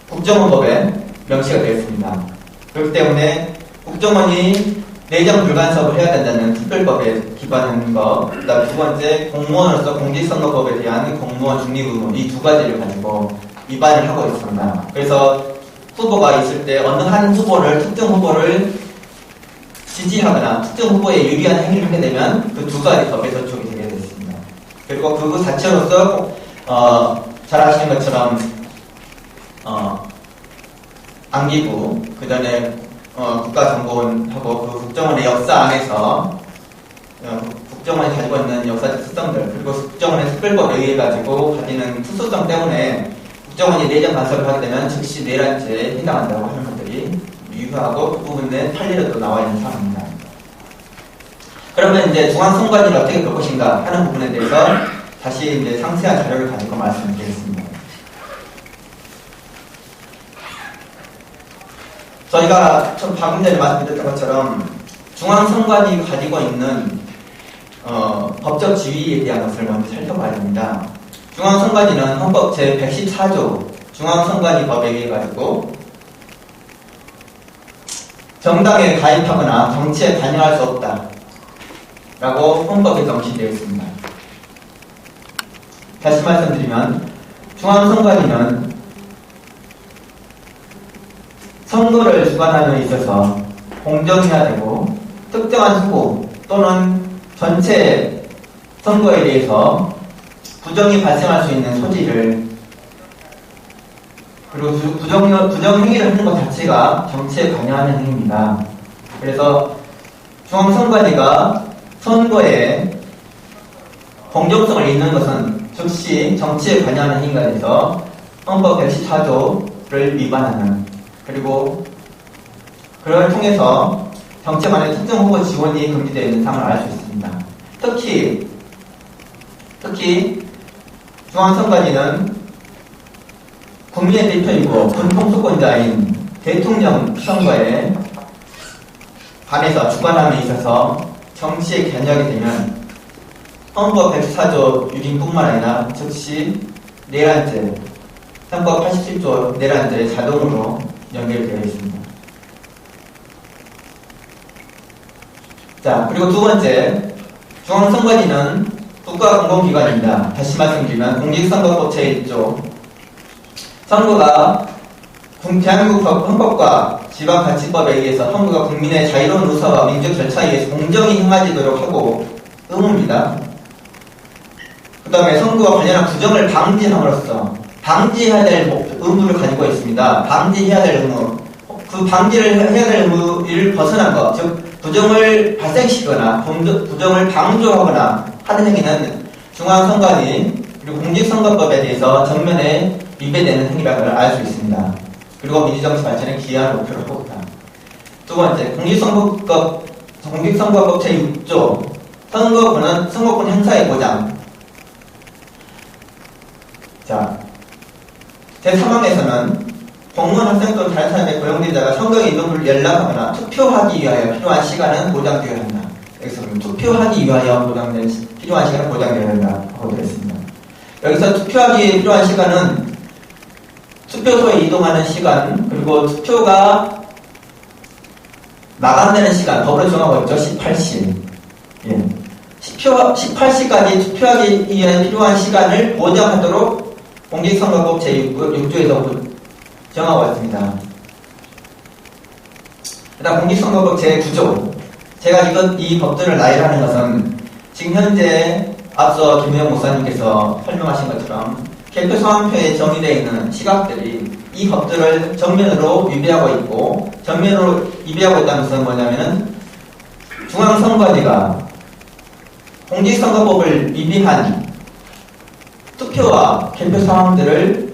S2: 국정원법에 명시가 되어 있습니다. 그렇기 때문에 국정원이 내정 불간섭을 해야 된다는 특별법에 기반한 것, 그다음 두 번째, 공무원으로서 공직선거법에 대한 공무원 중립 의무, 이 두 가지를 가지고 위반을 하고 있습니다. 그래서 후보가 있을 때 어느 한 후보를, 특정 후보를 지지하거나 특정 후보에 유리한 행위를 하게 되면 그 두 가지 법에 저촉이 되게 됐습니다. 그리고 그 자체로서 잘 아시는 것처럼 안기부, 그 전에 국가정보원하고 그 국정원의 역사 안에서 국정원이 가지고 있는 역사적 특성들, 그리고 국정원의 특별법에 의해 가지고 가지는 특수성 때문에 국정원이 내정 간섭을 하게 되면 즉시 내란죄에 해당한다고 하는 것들이 유효하고 그 부분에 판례로도 나와 있는 상황입니다. 그러면 이제 중앙선관위를 어떻게 볼 것인가 하는 부분에 대해서 다시 이제 상세한 자료를 가지고 말씀드리겠습니다. 저희가 방금 전에 말씀드렸던 것처럼 중앙선관위가 가지고 있는 법적 지위에 대한 것을 먼저 살펴봐야 됩니다. 중앙선관위는 헌법 제114조 중앙선관위법에 의해 가지고 정당에 가입하거나 정치에 관여할 수 없다 라고 헌법에 명시되어 있습니다. 다시 말씀드리면 중앙선관위는 선거를 주관하는 데 있어서 공정해야 되고, 특정한 후보 또는 전체 선거에 대해서 부정이 발생할 수 있는 소지를, 그리고 부정행위를 하는 것 자체가 정치에 관여하는 행위입니다. 그래서 중앙선관위가 선거에 공정성을 잃는 것은 즉시 정치에 관여하는 행위가 돼서 헌법 114조를 위반하는, 그리고 그걸 통해서 정치만의 특정 후보 지원이 금지되어 있는 상황을 알 수 있습니다. 특히 중앙선관위는 국민의 대표이고 군통수권자인 대통령 선거에 관해서 주관함에 있어서 정치의 견역이 되면 헌법 104조 6인뿐만 아니라 즉시 내란죄, 헌법 87조 내란죄 자동으로 연결되어 있습니다. 자, 그리고 두 번째, 중앙선관위는 국가공공기관입니다. 다시 말씀드리면 공직선거법 제1조 선거가 대한민국 헌법과 지방자치법에 의해서 선거가 국민의 자유로운 의사와 민족 절차에 의해서 공정히 행하지도록 하고 의무입니다. 그 다음에 선거와 관련한 부정을 방지함으로써 방지해야 될 의무를 가지고 있습니다. 방지해야 될 의무, 그 방지를 해야 될 의무를 벗어난 것, 즉 부정을 발생시키거나 부정을 방조하거나 하는 행위는 중앙선관위 그리고 공직선거법에 대해서 정면에 위배되는 행위라는 걸 알 수 있습니다. 그리고 민주정치 발전에 기여하는 목표를 하고 있다. 두 번째, 공직선거법 제6조 선거권 행사의 보장. 자, 제3항에서는 공무원 학생 또는 다른 사람의 고용된 자가 선거에 이름을 연락하거나 투표하기 위하여 필요한 시간은 보장되어야 한다. 여기서 투표하기 위하여 필요한 시간은 보장되어야 한다고 되어 있습니다. 여기서 투표하기 위해 필요한 시간은 투표소에 이동하는 시간, 그리고 투표가 마감되는 시간, 법으로 정하고 있죠. 18시. 예. 18시까지 투표하기 위해 필요한 시간을 보장하도록 공직선거법 제6조에서 정하고 있습니다. 그 다음 공직선거법 제9조. 제가 이 법들을 나열하는 것은 지금 현재 앞서 김혜영 목사님께서 설명하신 것처럼 개표성황표에 정의되어 있는 시각들이 이 법들을 정면으로 위배하고 있고, 정면으로 위배하고 있다는 것은 뭐냐면은 중앙선관위가 공직선거법을 위반한 투표와 개표 상황들을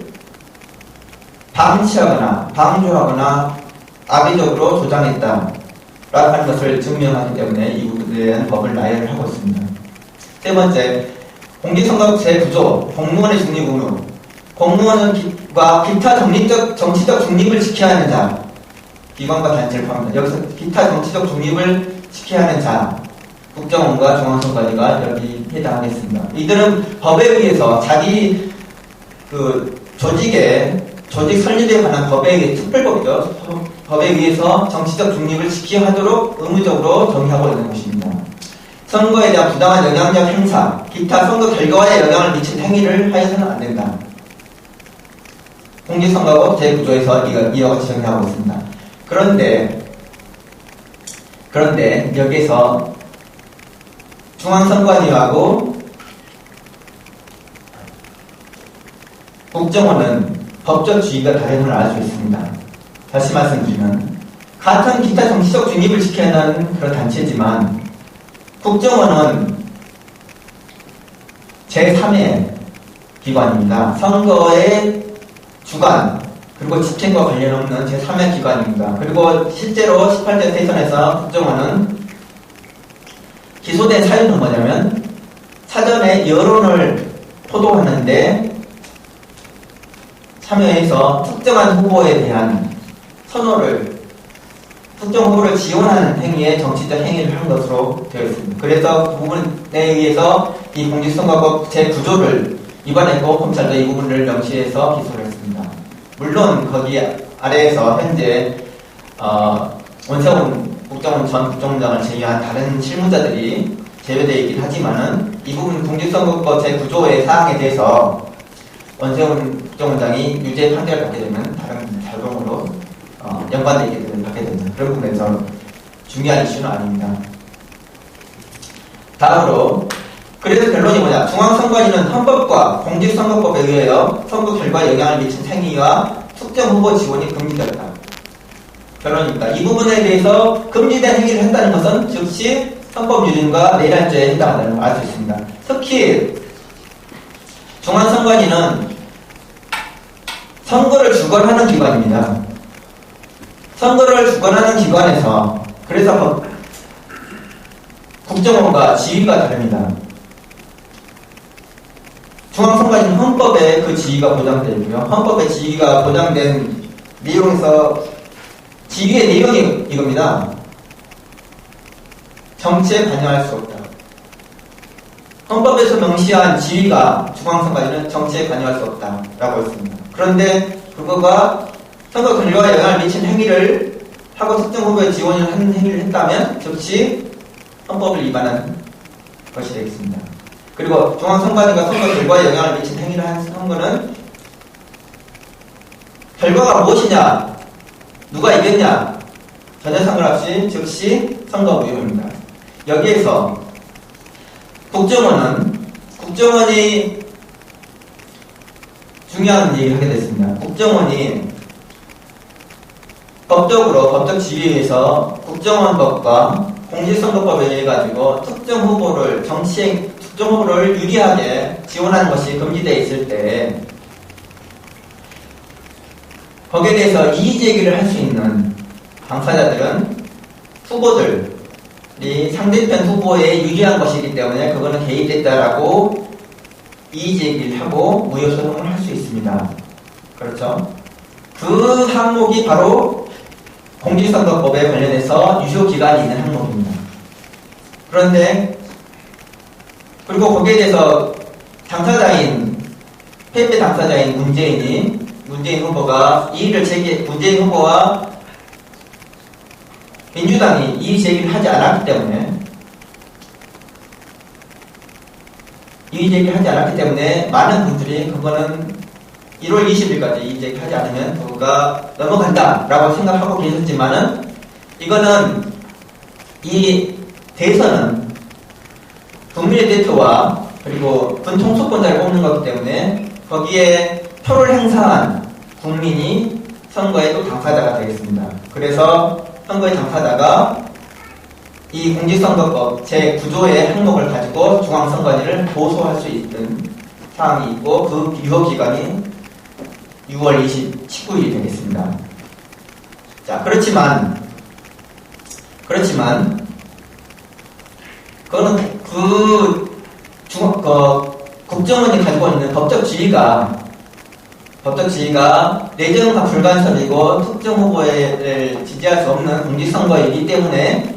S2: 방치하거나 방조하거나 악의적으로 조장했다 라고 하는 것을 증명하기 때문에 이 부분에 대한 법을 나열을 하고 있습니다. 세 번째, 공직선거법 제9조 공무원의 중립 의무. 공무원과 기타 정치적 중립을 지켜야 하는 자, 기관과 단체를 포함합니다. 여기서 기타 정치적 중립을 지켜야 하는 자, 국정원과 중앙선관위가 여기 해당하겠습니다. 이들은 법에 의해서 자기 조직 설립에 관한 법에 의해 특별법이죠. 법에 의해서 정치적 중립을 지켜야 하도록 의무적으로 정의하고 있는 것입니다. 선거에 대한 부당한 영향력 행사, 기타 선거 결과에 영향을 미친 행위를 하여서는 안 된다. 공직선거법 제9조에서 이와 같이 정의하고 있습니다. 그런데 여기에서 중앙선관위하고 국정원은 법적 지위가 다름을 알 수 있습니다. 다시 말씀드리면 같은 기타 정치적 중립을 지켜야 하는 그런 단체지만 국정원은 제3의 기관입니다. 선거의 주관 그리고 집행과 관련 없는 제3의 기관입니다. 그리고 실제로 18대 대선에서 국정원은 기소된 사유는 뭐냐면 사전에 여론을 포도하는데 참여해서 특정한 후보에 대한 특정 후보를 지원하는 행위에 정치적 행위를 한 것으로 되어 있습니다. 그래서 그 부분에 의해서 이 공직선거법 제9조를 위반했고 검찰도 이 부분을 명시해서 기소를 했습니다. 물론 거기 아래에서 현재 원세훈 국정원 전 국정원장을 제외한 다른 실무자들이 제외되어 있긴 하지만은 이 부분 공직선거법 제9조의 사항에 대해서 원세훈 국정원장이 유죄 판결을 받게 되면 다른 자동으로 연관되게 받게 됩니다. 그런 부분에서 중요한 이슈는 아닙니다. 다음으로 그래서 결론이 뭐냐? 중앙선관위는 헌법과 공직선거법에 의하여 선거 결과에 영향을 미친 행위와 특정 후보 지원이 금지되었다. 결론입니다. 이 부분에 대해서 금지된 행위를 했다는 것은 즉시 헌법유린과 내란죄에 해당한다는 걸 알 수 있습니다. 특히 중앙선관위는 선거를 주관하는 기관입니다. 선거를 주관하는 기관에서 그래서 국정원과 지위가 다릅니다. 중앙선관위는 헌법에 그 지위가 보장되어 있고요. 헌법의 지위가 보장된 내용에서 지위의 내용이 이겁니다. 정치에 관여할 수 없다. 헌법에서 명시한 지위가 중앙선관위는 정치에 관여할 수 없다라고 했습니다. 그런데 그거가 선거 결과에 영향을 미친 행위를 하고 특정 후보에 지원을 하는 행위를 했다면 즉시 헌법을 위반한 것이 되겠습니다. 그리고 중앙선관위가 선거 결과에 영향을 미친 행위를 한 거는 결과가 무엇이냐, 누가 이겼냐 전혀 상관없이 즉시 선거 무효입니다. 여기에서 국정원이 중요한 얘기를 하게 됐습니다. 국정원이 법적 지위에서 국정원법과 공직선거법에 의해 가지고 특정 후보를 유리하게 지원하는 것이 금지되어 있을 때 거기에 대해서 이의 제기를 할 수 있는 당사자들은 후보들이 상대편 후보에 유리한 것이기 때문에 그거는 개입됐다라고 이의 제기를 하고 무효 소송을 할 수 있습니다. 그렇죠? 그 항목이 바로 공직선거법에 관련해서 유효기간이 있는 항목입니다. 그런데 그리고 거기에 대해서 패배 당사자인 문재인 후보가 문재인 후보와 민주당이 이의 제기를 하지 않았기 때문에 많은 분들이 그거는 1월 20일까지 이의 제기하지 않으면 그거가 넘어간다라고 생각하고 계셨지만은 이거는 이 대선은 국민의 대표와 그리고 군 통수권자를 뽑는 거기 때문에 거기에 표를 행사한 국민이 선거의 또 당사자가 되겠습니다. 그래서 선거의 당사자가 이 공직선거법 제9조의 항목을 가지고 중앙선관위를 고소할 수 있는 사항이 있고 그 유효기간이 6월 19일이 되겠습니다. 자, 그렇지만 그거는 국정원이 가지고 있는 법적 지위가 내정과 불간섭이고 특정 후보를 지지할 수 없는 공직선거이기 때문에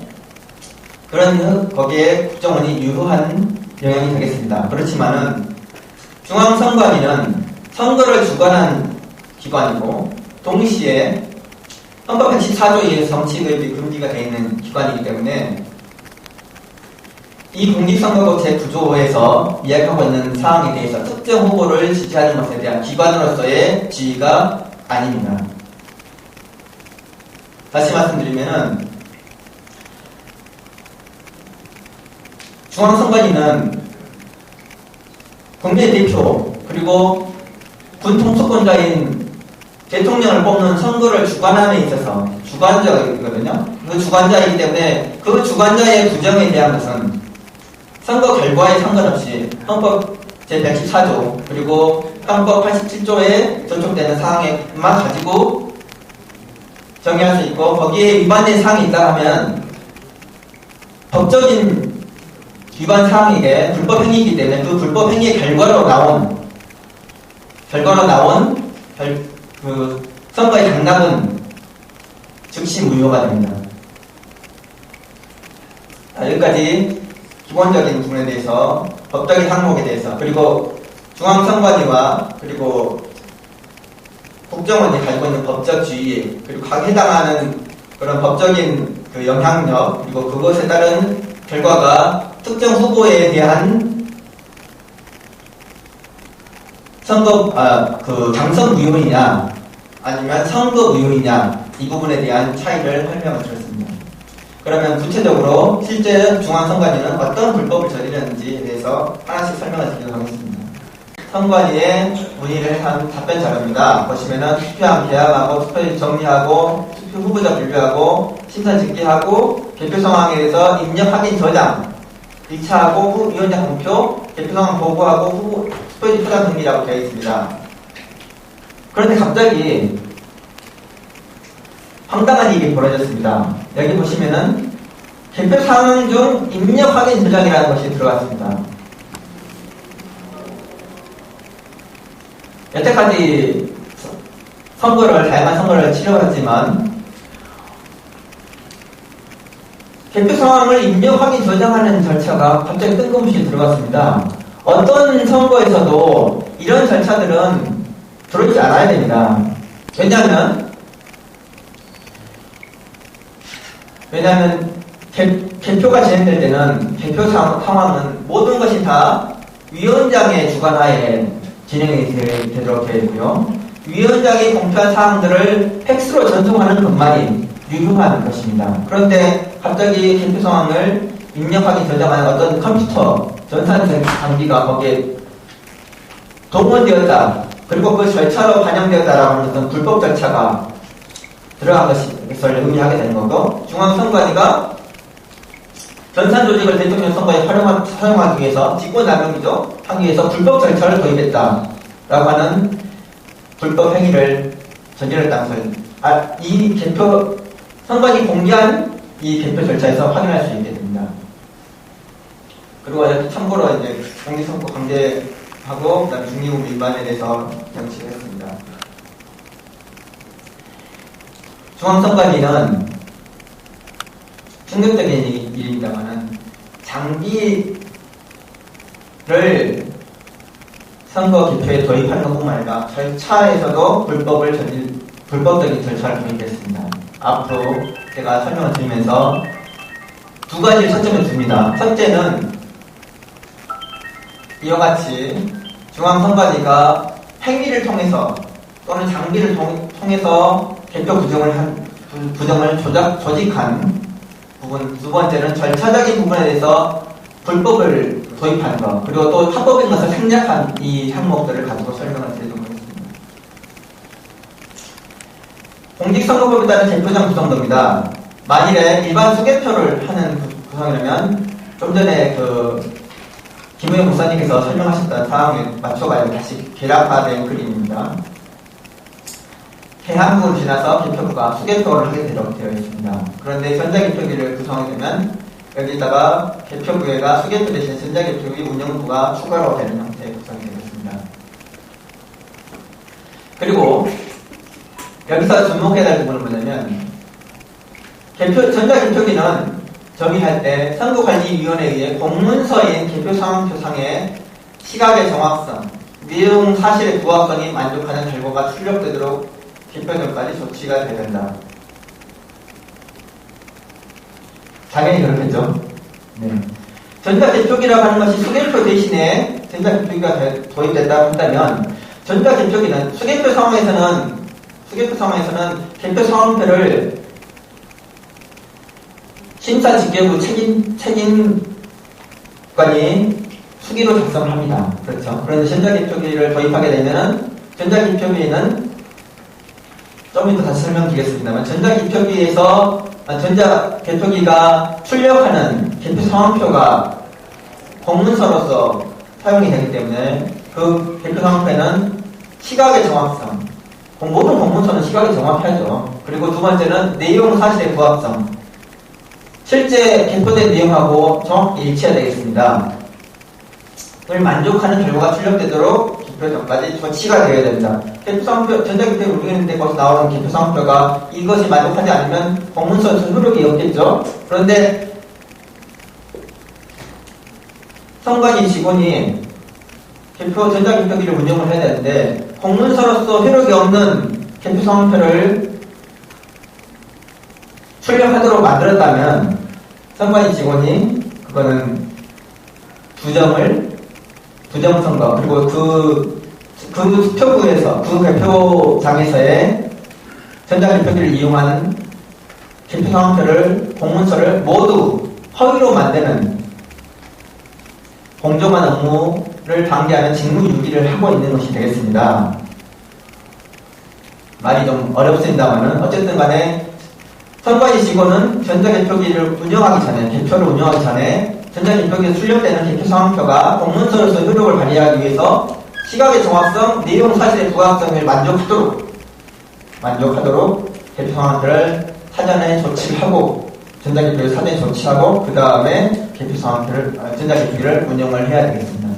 S2: 거기에 국정원이 유효한 영향이 되겠습니다. 그렇지만은 중앙선관위는 선거를 주관한 기관이고 동시에 헌법 114조에 의해서 정치개입이 금지가 되어 있는 기관이기 때문에 이 공직선거법 제9조에서 이야기하고 있는 사항에 대해서 특정 후보를 지지하는 것에 대한 기관으로서의 지위가 아닙니다. 다시 말씀드리면은 중앙선관위는 국민의 대표 그리고 군 통수권자인 대통령을 뽑는 선거를 주관함에 있어서 주관자이거든요. 그 주관자이기 때문에 그 주관자의 부정에 대한 것은 선거 결과에 상관없이 헌법 제114조 그리고 헌법 87조에 저촉되는 사항에만 가지고 정의할 수 있고 거기에 위반된 사항이 있다 하면 법적인 위반 사항이게 불법 행위이기 때문에 그 불법 행위의 결과로 나온 그 선거의 당락은 즉시 무효가 됩니다. 자, 여기까지 기본적인 부분에 대해서 법적인 항목에 대해서 그리고 중앙선관위와 그리고 국정원이 가지고 있는 법적 지위 그리고 각 해당하는 그런 법적인 그 영향력 그리고 그것에 따른 결과가 특정 후보에 대한 당선 무효이냐 아니면 선거 무효이냐 이 부분에 대한 차이를 설명을 드렸습니다. 그러면 구체적으로 실제 중앙선관위는 어떤 불법을 저지르는지에 대해서 하나씩 설명을 드리도록 하겠습니다. 선관위에 문의를 한 답변 자료입니다. 보시면은 투표함 개함하고 투표일 정리하고 투표 후보자 분류하고 심사 집계하고 개표 상황에 대해서 입력 확인 저장 1차하고 위원장 공표 개표 상황 보고하고 투표지 포장 등이라고 되어 있습니다. 그런데 갑자기 황당한 일이 벌어졌습니다. 여기 보시면은 개표 상황 중 입력 확인 저장이라는 것이 들어갔습니다. 여태까지 다양한 선거를 치러왔지만 개표 상황을 입력, 확인, 저장하는 절차가 갑자기 뜬금없이 들어갔습니다. 어떤 선거에서도 이런 절차들은 들어있지 않아야 됩니다. 왜냐하면 개표가 진행될 때는 개표 상황은 모든 것이 다 위원장의 주관하에 진행이 되도록 되어 있고요. 위원장이 공표한 사항들을 팩스로 전송하는 것만이 유효한 것입니다. 그런데 갑자기 개표 상황을 입력하기 저장하는 어떤 컴퓨터, 전산 장비가 거기에 동원되었다. 그리고 그 절차로 반영되었다라고 하는 어떤 불법 절차가 들어간 것을 의미하게 되는 거고, 중앙선관위가 전산 조직을 대통령 선거에 사용하기 위해서, 직권남용이죠. 하기 위해서 불법 절차를 도입했다라고 하는 불법 행위를 저질렀다는 것을 이 개표 선관위 공개한 이 개표 절차에서 확인할 수 있게 됩니다. 그리고 참고로 이제 공직선거 강제하고 그다음에 중립국 민반에 대해서 명시를 했습니다. 중앙선관위는 충격적인 일입니다만은 장비를 선거 개표에 도입하는 것뿐만 아니라 절차에서도 불법적인 절차를 도입했습니다. 앞으로 제가 설명을 드리면서 두 가지를 초점을 줍니다. 첫째는 이와 같이 중앙선관위가 행위를 통해서 또는 장비를 통해서 개표 부정을 조직한 부분, 두 번째는 절차적인 부분에 대해서 불법을 도입한 것, 그리고 또 합법인 것을 생략한 이 항목들을 가지고 설명을 드리도록 하겠습니다. 공직선거법에 따른 개표장 구성도입니다. 만일에 일반 수개표를 하는 구성이라면 좀 전에 김우영 목사님께서 설명하셨던 사항에 맞춰가지고 다시 계략화된 그림입니다. 해안국을 지나서 개표구가 수개표를 하게 되어 있습니다. 그런데 전자개표기를 구성하게 되면 여기다가 개표구에가 수개표 대신 전자개표기 운영부가 추가로 되는 형태의 구성이 되겠습니다. 그리고 여기서 주목해야 될 부분은 뭐냐면 전자개표기는 정의할 때 선거관리위원회에 의해 공문서인 개표상황표상의 시각의 정확성, 내용 사실의 부합성이 만족하는 결과가 출력되도록 개표 전까지 조치가 돼야 된다. 당연히 그렇겠죠. 네. 전자개표기라고 하는 것이 수개표 대신에 전자개표기가 도입됐다고 한다면, 전자개표기는 수개표 상황에서는 개표 상황표를 심사집계부 책임관이 수기로 작성을 합니다. 그렇죠. 그런데 전자개표기를 도입하게 되면은, 전자개표기에는 좀 이따 다시 설명드리겠습니다만, 전자개표기가 출력하는 개표 상황표가 공문서로서 사용이 되기 때문에 그 개표 상황표는 시각의 정확성, 모든 공문서는 시각이 정확하죠. 그리고 두 번째는 내용 사실의 부합성, 실제 개표된 내용하고 정확히 일치해야 되겠습니다. 을 만족하는 결과가 출력되도록 개표 전까지 조치가 되어야 됩니다. 개표상표, 전자개표를 운영했는데 거기서 나오는 개표상표가 이것이 만족하지 않으면 공문서 흐르기 없겠죠. 그런데 선관위 직원이 전자개표기를 운영을 해야 되는데 공문서로서 효력이 없는 개표상표를 출력하도록 만들었다면 선관위 직원이 그거는 부정선거, 그리고 그 투표구에서, 그 개표장에서의 전자개표기를 이용한 개표 상황표를, 공문서를 모두 허위로 만드는 공정한 업무를 방기하는 직무유기를 하고 있는 것이 되겠습니다. 말이 좀 어렵습니다만은 어쨌든 간에 선관위 직원은 전자개표기를 운영하기 전에, 개표를 운영하기 전에 전자개표기에 출력되는 개표 상황표가 공문서로서 효력을 발휘하기 위해서 시각의 정확성, 내용 사실의 부합성을 만족하도록 개표 상황표를 사전에 조치를 하고, 전자개표를 사전에 조치하고, 그 다음에 전자개표기를 운영을 해야 되겠습니다.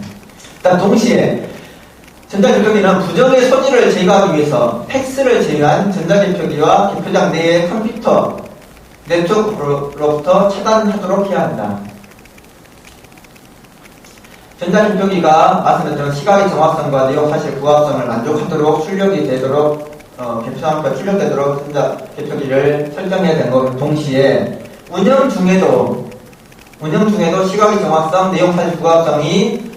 S2: 일단 동시에 전자개표기는 부정의 소지를 제거하기 위해서 팩스를 제외한 전자개표기와 개표장 내의 컴퓨터 네트워크로부터 차단하도록 해야 한다. 전자개표기가 말씀드렸던 시각의 정확성과 내용 사실 부합성을 만족하도록 출력이 되도록 개표함과 출력되도록 전자개표기를 설정해야 되는 것 동시에 운영 중에도 시각의 정확성, 내용 사실 부합성이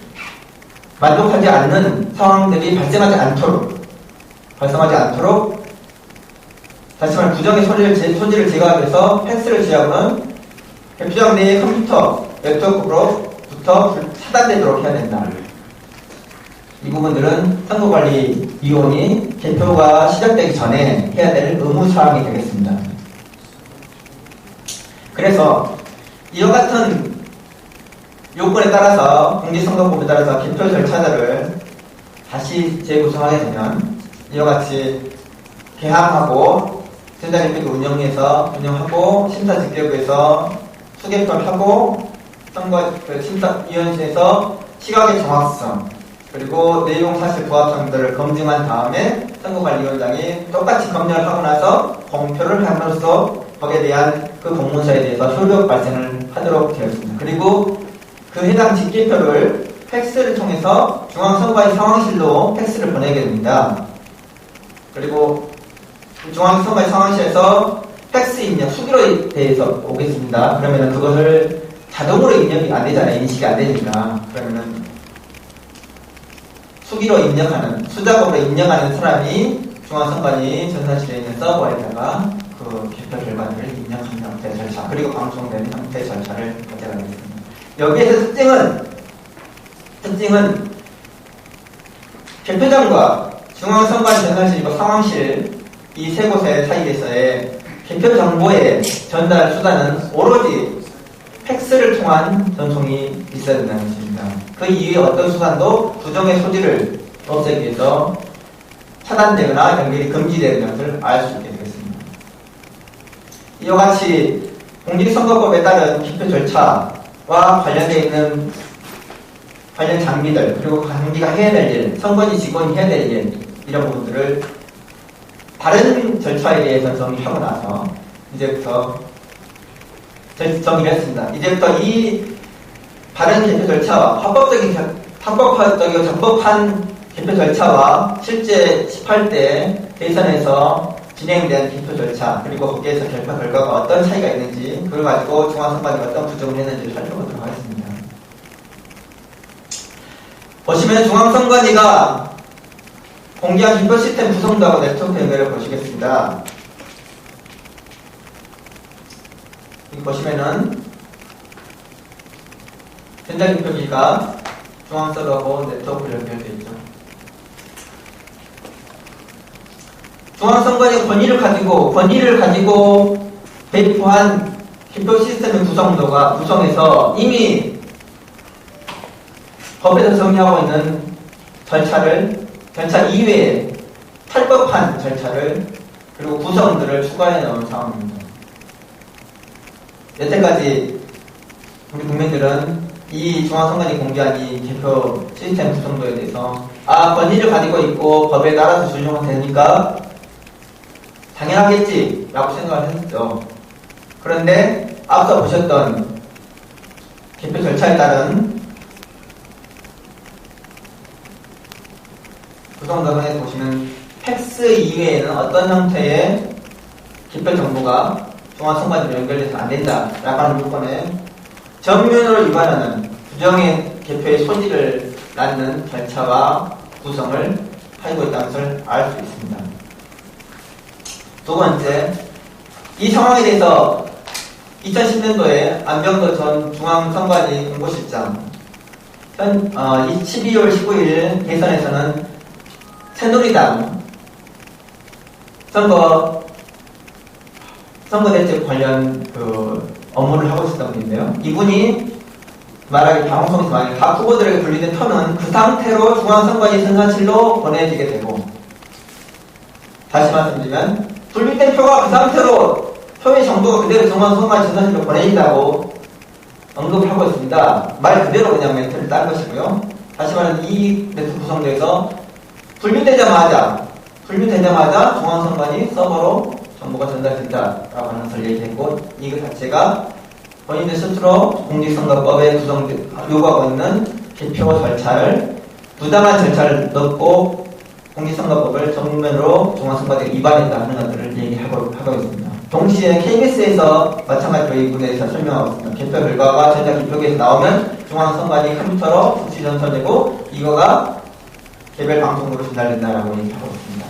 S2: 만족하지 않는 상황들이 발생하지 않도록 다시 말해 부정의 소지를 제거하기 위해서 팩스를 제어하고는 개표장 내의 컴퓨터, 네트워크로부터 차단되도록 해야 된다. 이 부분들은 선거관리위원이 개표가 시작되기 전에 해야 될 의무사항이 되겠습니다. 그래서 이와 같은 요건에 따라서 공직선거법에 따라서 개표 절차들을 다시 재구성하게 되면 이와 같이 개항하고 전자개표기 운영하고 심사집계부에서 수개표를 하고 심사위원회에서 시각의 정확성 그리고 내용 사실 부합성들을 검증한 다음에 선거관리위원장이 똑같이 검열을 하고 나서 공표를 함으로써 거기에 대한 그 공문서에 대해서 효력 발생을 하도록 되어 있습니다. 그리고 그 해당 집계표를 팩스를 통해서 중앙선관위 상황실로 팩스를 보내게 됩니다. 그리고 중앙선관위 상황실에서 팩스 입력, 수기로에 대해서 오겠습니다. 그러면은 그것을 자동으로 입력이 안 되잖아요. 인식이 안 되니까. 그러면은 수기로 입력하는, 수작업으로 입력하는 사람이 중앙선관위 전산실에 있는 서버에다가 그 개표 결과를 입력하는 형태의 절차, 그리고 방송되는 형태의 절차를 가져가겠습니다. 여기에서 특징은 개표장과 중앙선관위 전산실이고 상황실 이 세 곳의 사이에서의 개표 정보의 전달 수단은 오로지 팩스를 통한 전송이 있어야 된다는 것입니다. 그 이후에 어떤 수단도 부정의 소지를 없애기 위해서 차단되거나 연결이 금지되는 것을 알 수 있게 되겠습니다. 이와 같이 공직선거법에 따른 개표 절차와 관련되어 있는 관련 장비들 그리고 장비가 해야 될 일, 선관위 직원이 해야 될 일 이런 부분들을 다른 절차에 대해서 정리하고 나서 이제부터 정리를 했습니다. 이제부터 이 바른 개표 절차와 합법적이고 적법한 개표 절차와 실제 18대 대선에서 진행된 개표 절차 그리고 거기에서 결과 결과가 어떤 차이가 있는지 그걸 가지고 중앙선관위가 어떤 부정을 했는지 살펴보도록 하겠습니다. 보시면 중앙선관위가 공개한 개표 시스템 구성도하고 네트워크 연결을 보시겠습니다. 여기 보시면은 전자개표기가 중앙서버하고 네트워크로 연결되어 있죠. 중앙선관위 권위를 가지고 배포한 개표 시스템의 구성에서 이미 법에서 정의하고 있는 절차 이외에 탈법한 절차를 그리고 구성들을 추가해 넣은 상황입니다. 여태까지 우리 국민들은 이 중앙선관위 공개한 이 개표 시스템 구성도에 대해서 권위를 가지고 있고 법에 따라서 준용이 되니까 당연하겠지 라고 생각을 했었죠. 그런데 앞서 보셨던 개표 절차에 따른 구성도에 보시면 팩스 이외에는 어떤 형태의 개표 정보가 중앙선관위로 연결돼서 안 된다라고 하는 요건에 정면으로 위반하는 부정의 개표의 소지를 낳는 절차와 구성을 하고 있다는 것을 알 수 있습니다. 두 번째, 이 상황에 대해서 2010년도에 안병도 전 중앙선관위 공보실장 12월 19일 대선에서는 새누리당 선거대책 관련 업무를 하고 있었던 분인데요. 이분이 말하기 방송에서 만약 각 후보들에게 분리된 표는 그 상태로 중앙선관위 전산실로 보내지게 되고 다시 말씀드리면 분리된 표가 그 상태로 표의 정보가 그대로 중앙선관위 전산실로 보내진다고 언급을 하고 있습니다. 말 그대로 그냥 멘트를 딴 것이고요. 다시 말하면 이 네트워크 구성도에서 분류되자마자 중앙선관위 서버로 정보가 전달된다라고 하는 것을 얘기했고, 이거 자체가 본인들 스스로 공직선거법에 요구하고 있는 개표 절차를, 부당한 절차를 넣고 공직선거법을 정면으로 중앙선거법에 위반했다 하는 것들을 얘기하고 있습니다. 동시에 KBS에서 마찬가지로 이 부분에 대해서 설명하고 있습니다. 개표 결과가 전자개표기에서 나오면 중앙선관위 컴퓨터로 즉시 전송되고 이거가 개별 방송으로 전달된다라고 얘기하고 있습니다.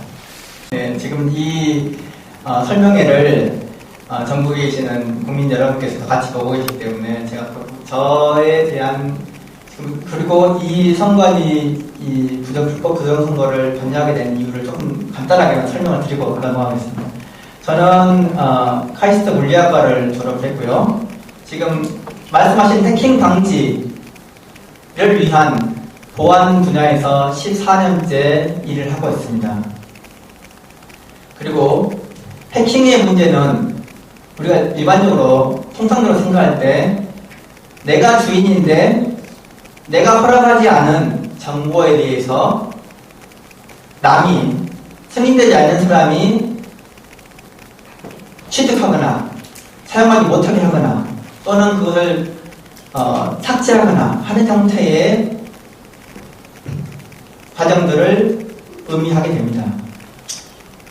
S2: 네, 지금 이 설명회를 전국에 계시는 국민 여러분께서도 같이 보고 계시기 때문에 제가 저에 대한 그리고 이 선관위 이 불법 부정선거를 변경하게 된 이유를 조금 간단하게만 설명을 드리고 넘어가겠습니다. 저는 카이스트 물리학과를 졸업했고요. 지금 말씀하신 해킹 방지를 위한 보안 분야에서 14년째 일을 하고 있습니다. 그리고 해킹의 문제는 우리가 일반적으로 통상적으로 생각할 때 내가 주인인데 내가 허락하지 않은 정보에 대해서 남이 승인되지 않는 사람이 취득하거나 사용하지 못하게 하거나 또는 그것을 삭제하거나 하는 형태의 과정들을 의미하게 됩니다.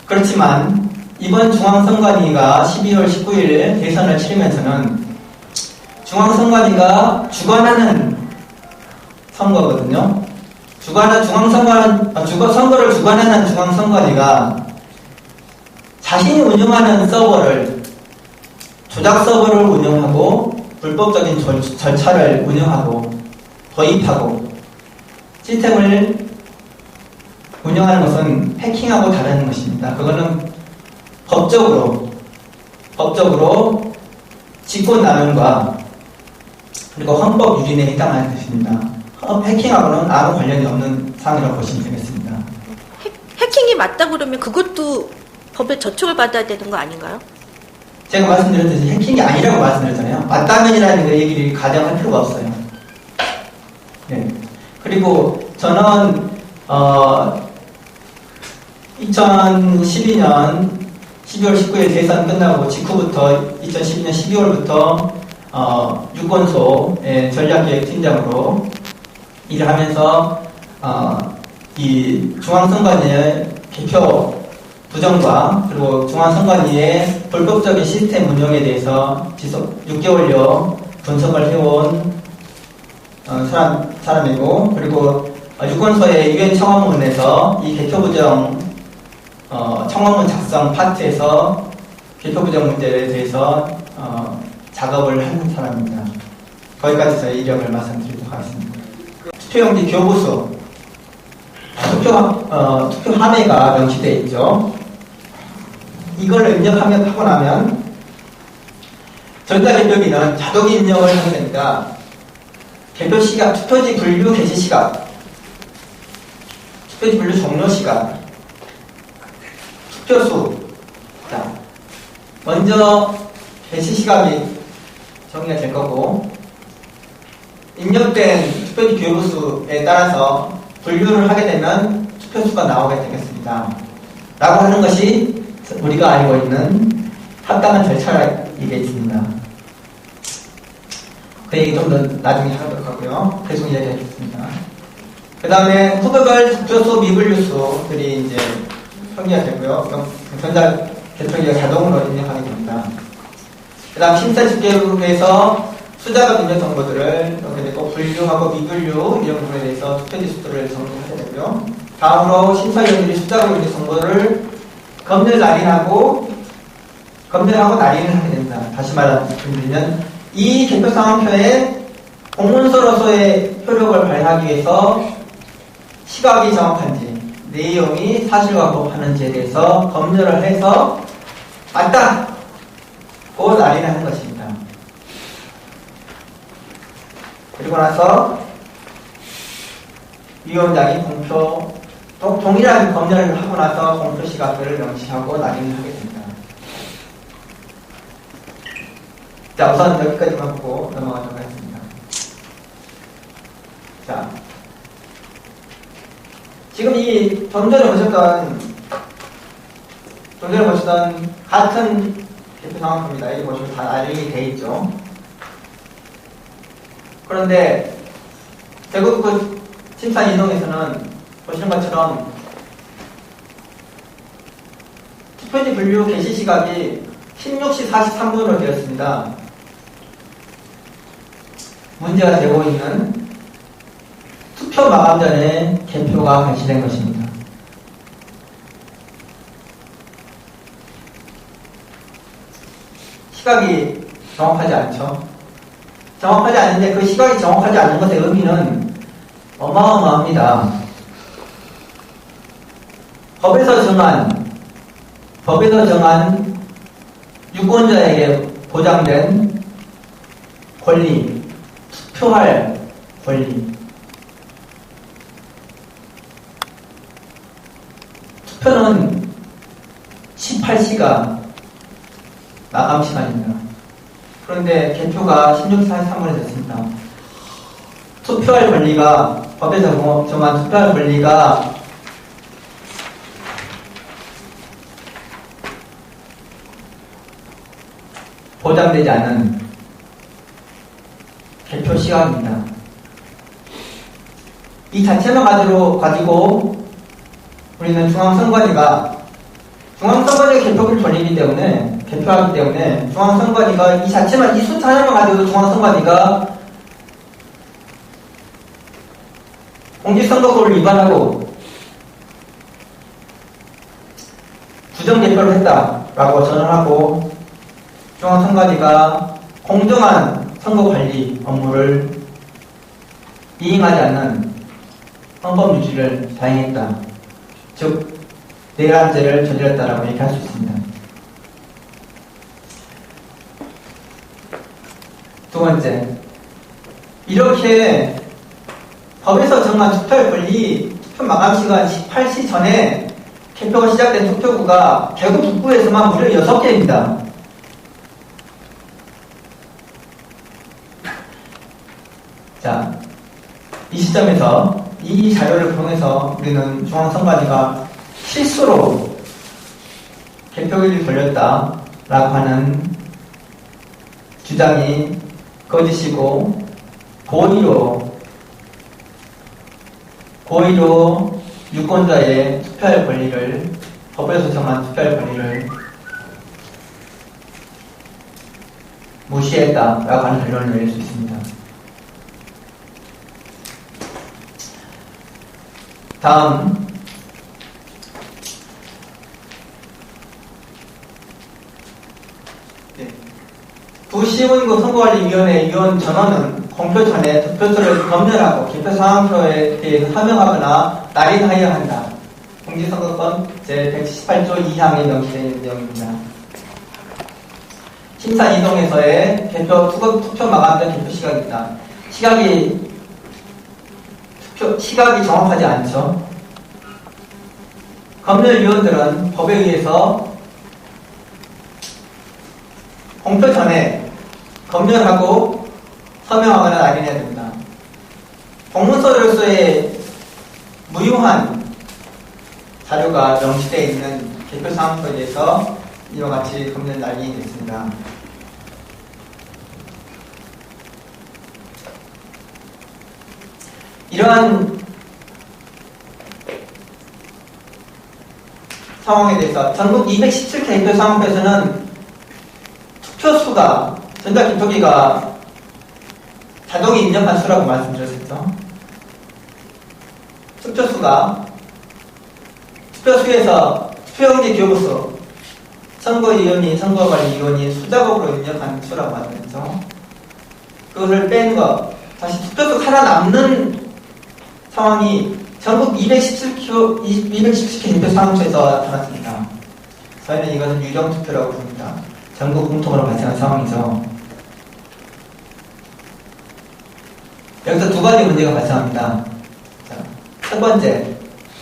S2: 그렇지만 이번 중앙선관위가 12월 19일 대선을 치르면서는 중앙선관위가 주관하는 선거거든요. 선거를 주관하는 중앙선관위가 자신이 운영하는 서버를, 조작 서버를 운영하고 불법적인 절차를 운영하고 도입하고 시스템을 운영하는 것은 해킹하고 다른 것입니다. 그거는 법적으로 직권남용과 그리고 헌법 유린에 해당하는 것입니다. 해킹하고는 아무 관련이 없는 사항이라고 보시면 되겠습니다.
S3: 해킹이 맞다 그러면 그것도 법에 저촉을 받아야 되는 거 아닌가요?
S2: 제가 말씀드렸듯이 해킹이 아니라고 말씀드렸잖아요. 맞다면이라는 그 얘기를 가정할 필요가 없어요. 네. 그리고 저는 2012년 12월 19일 대선 끝나고 직후부터 2012년 12월부터 유권소의 전략기획팀장으로 일을 하면서 이 중앙선관위의 개표 부정과 그리고 중앙선관위의 불법적인 시스템 운영에 대해서 지속 6개월여 분석을 해온 사람이고, 그리고 유권소의 유엔 청원문에서 이 개표 부정 청원문 작성 파트에서 개표 부정 문제에 대해서 작업을 하는 사람입니다. 거기까지 저의 이력을 말씀드리도록 하겠습니다. 투표용지 교부수, 투표 함의가 명시되어 있죠. 이걸 입력하고 나면 전자개표기는 자동 입력을 하게 됩니다. 개표 시각, 투표지 분류 개시 시각, 투표지 분류 종료 시각, 투표수. 자, 먼저 개시 시각이 정리가 될 거고, 입력된 투표지 교부수에 따라서 분류를 하게 되면 투표수가 나오게 되겠습니다. 라고 하는 것이 우리가 알고 있는 합당한 절차이겠습니다. 그 얘기 좀 더 나중에 하도록 하고요. 계속 이야기하겠습니다. 그 다음에 후보별 투표수 미분류수들이 이제 정리가 되고요. 전자 개표기가 자동으로 입력하게 됩니다. 그 다음 심사집계부에서 수작업 입력 정보들을 이렇게 되고, 분류하고 미분류 이런 부분에 대해서 투표지 수들을 정리하게 되고요. 다음으로 심사위원들이 수작업 입력 정보를 검열하고 날인을 하게 됩니다. 다시 말하면 이 개표 상황표에 공문서로서의 효력을 발휘하기 위해서 시각이 정확한지, 내용이 사실과 부합하는지에 대해서 검열을 해서 맞다고 날인을 하는 것입니다. 그리고 나서 위원장이 동일한 검열을 하고 나서 공표 시각들을 명시하고 날인을 하게 됩니다. 자, 우선 여기까지만 보고 넘어가도록 하겠습니다. 자, 지금 이 좀 전에 보셨던 좀 전에 보시던 같은 개표 상황입니다. 여기 보시면 다 나열이 되어 있죠. 그런데 결국 그 심사 이동에서는 보시는 것처럼 투표지 분류 개시 시각이 16시 43분으로 되었습니다. 문제가 되고 있는 투표 마감 전에 개표가 개시된 것입니다. 시각이 정확하지 않죠. 정확하지 않은데 그 시각이 정확하지 않은 것의 의미는 어마어마합니다. 법에서 정한 유권자에게 보장된 권리, 투표할 권리. 투표는 18시가 마감 시간입니다. 그런데 개표가 16시 43분에 됐습니다. 투표할 권리가, 법에서 정한 투표할 권리가 보장되지 않은 개표 시각입니다. 이 자체만 가지고 우리는 중앙선관위가 개표를 돌리기 때문에, 개표하기 때문에 중앙선관위가 이 자체만, 이 숫자 하나만 가지고 중앙선관위가 공직선거법을 위반하고 부정개표를 했다라고 전언하고 중앙선관위가 공정한 선거관리 업무를 이행하지 않는 헌법 유지를 자행했다. 즉, 내란죄를 저질렀다라고 얘기할 수 있습니다. 두 번째, 이렇게 법에서 정한 투표할 권리, 투표 마감 시간 18시 전에 개표가 시작된 투표구가 개국 북부에서만 무려 6개입니다. 자, 이 시점에서 이 자료를 통해서 우리는 중앙선관위가 실수로 개표일을 돌렸다라고 하는 주장이 거짓이고 고의로 유권자의 투표할 권리를, 법에서 정한 투표할 권리를 무시했다라고 하는 결론을 내릴 수 있습니다. 다음, 부시민구 선거관리위원회 위원 전원은 공표 전에 투표소를 검열하고 개표 상황표에 대해서 서명하거나 날인하여야 한다. 공직선거법 제178조 2항에 명시되어 있는 내용입니다. 심사 이동에서의 투표 마감된 개표 시각입니다. 시각이 정확하지 않죠. 검열위원들은 법에 의해서 공표 전에 검열하고 서명하거나 날인해야 됩니다. 공문서로서의 무효한 자료가 명시되어 있는 개표 상황표에 대해서 이와 같이 검열 날인이 됐습니다. 이러한 상황에 대해서 전국 217개 개표 상황표에서는 투표수가, 전자개표기가 자동이 입력한 수라고 말씀드렸었죠. 투표수에서 투표용지 교부수, 선거위원이, 선거관리위원이 수작업으로 입력한 수라고 말씀드렸죠. 그것을 뺀 것, 다시 투표수 하나 남는 상황이 전국 217개 개표 상황표에서 나타났습니다. 저희는 이것은 유정투표라고 부릅니다. 전국 공통으로 발생한 상황이죠. 여기서 두 가지 문제가 발생합니다. 자, 첫 번째,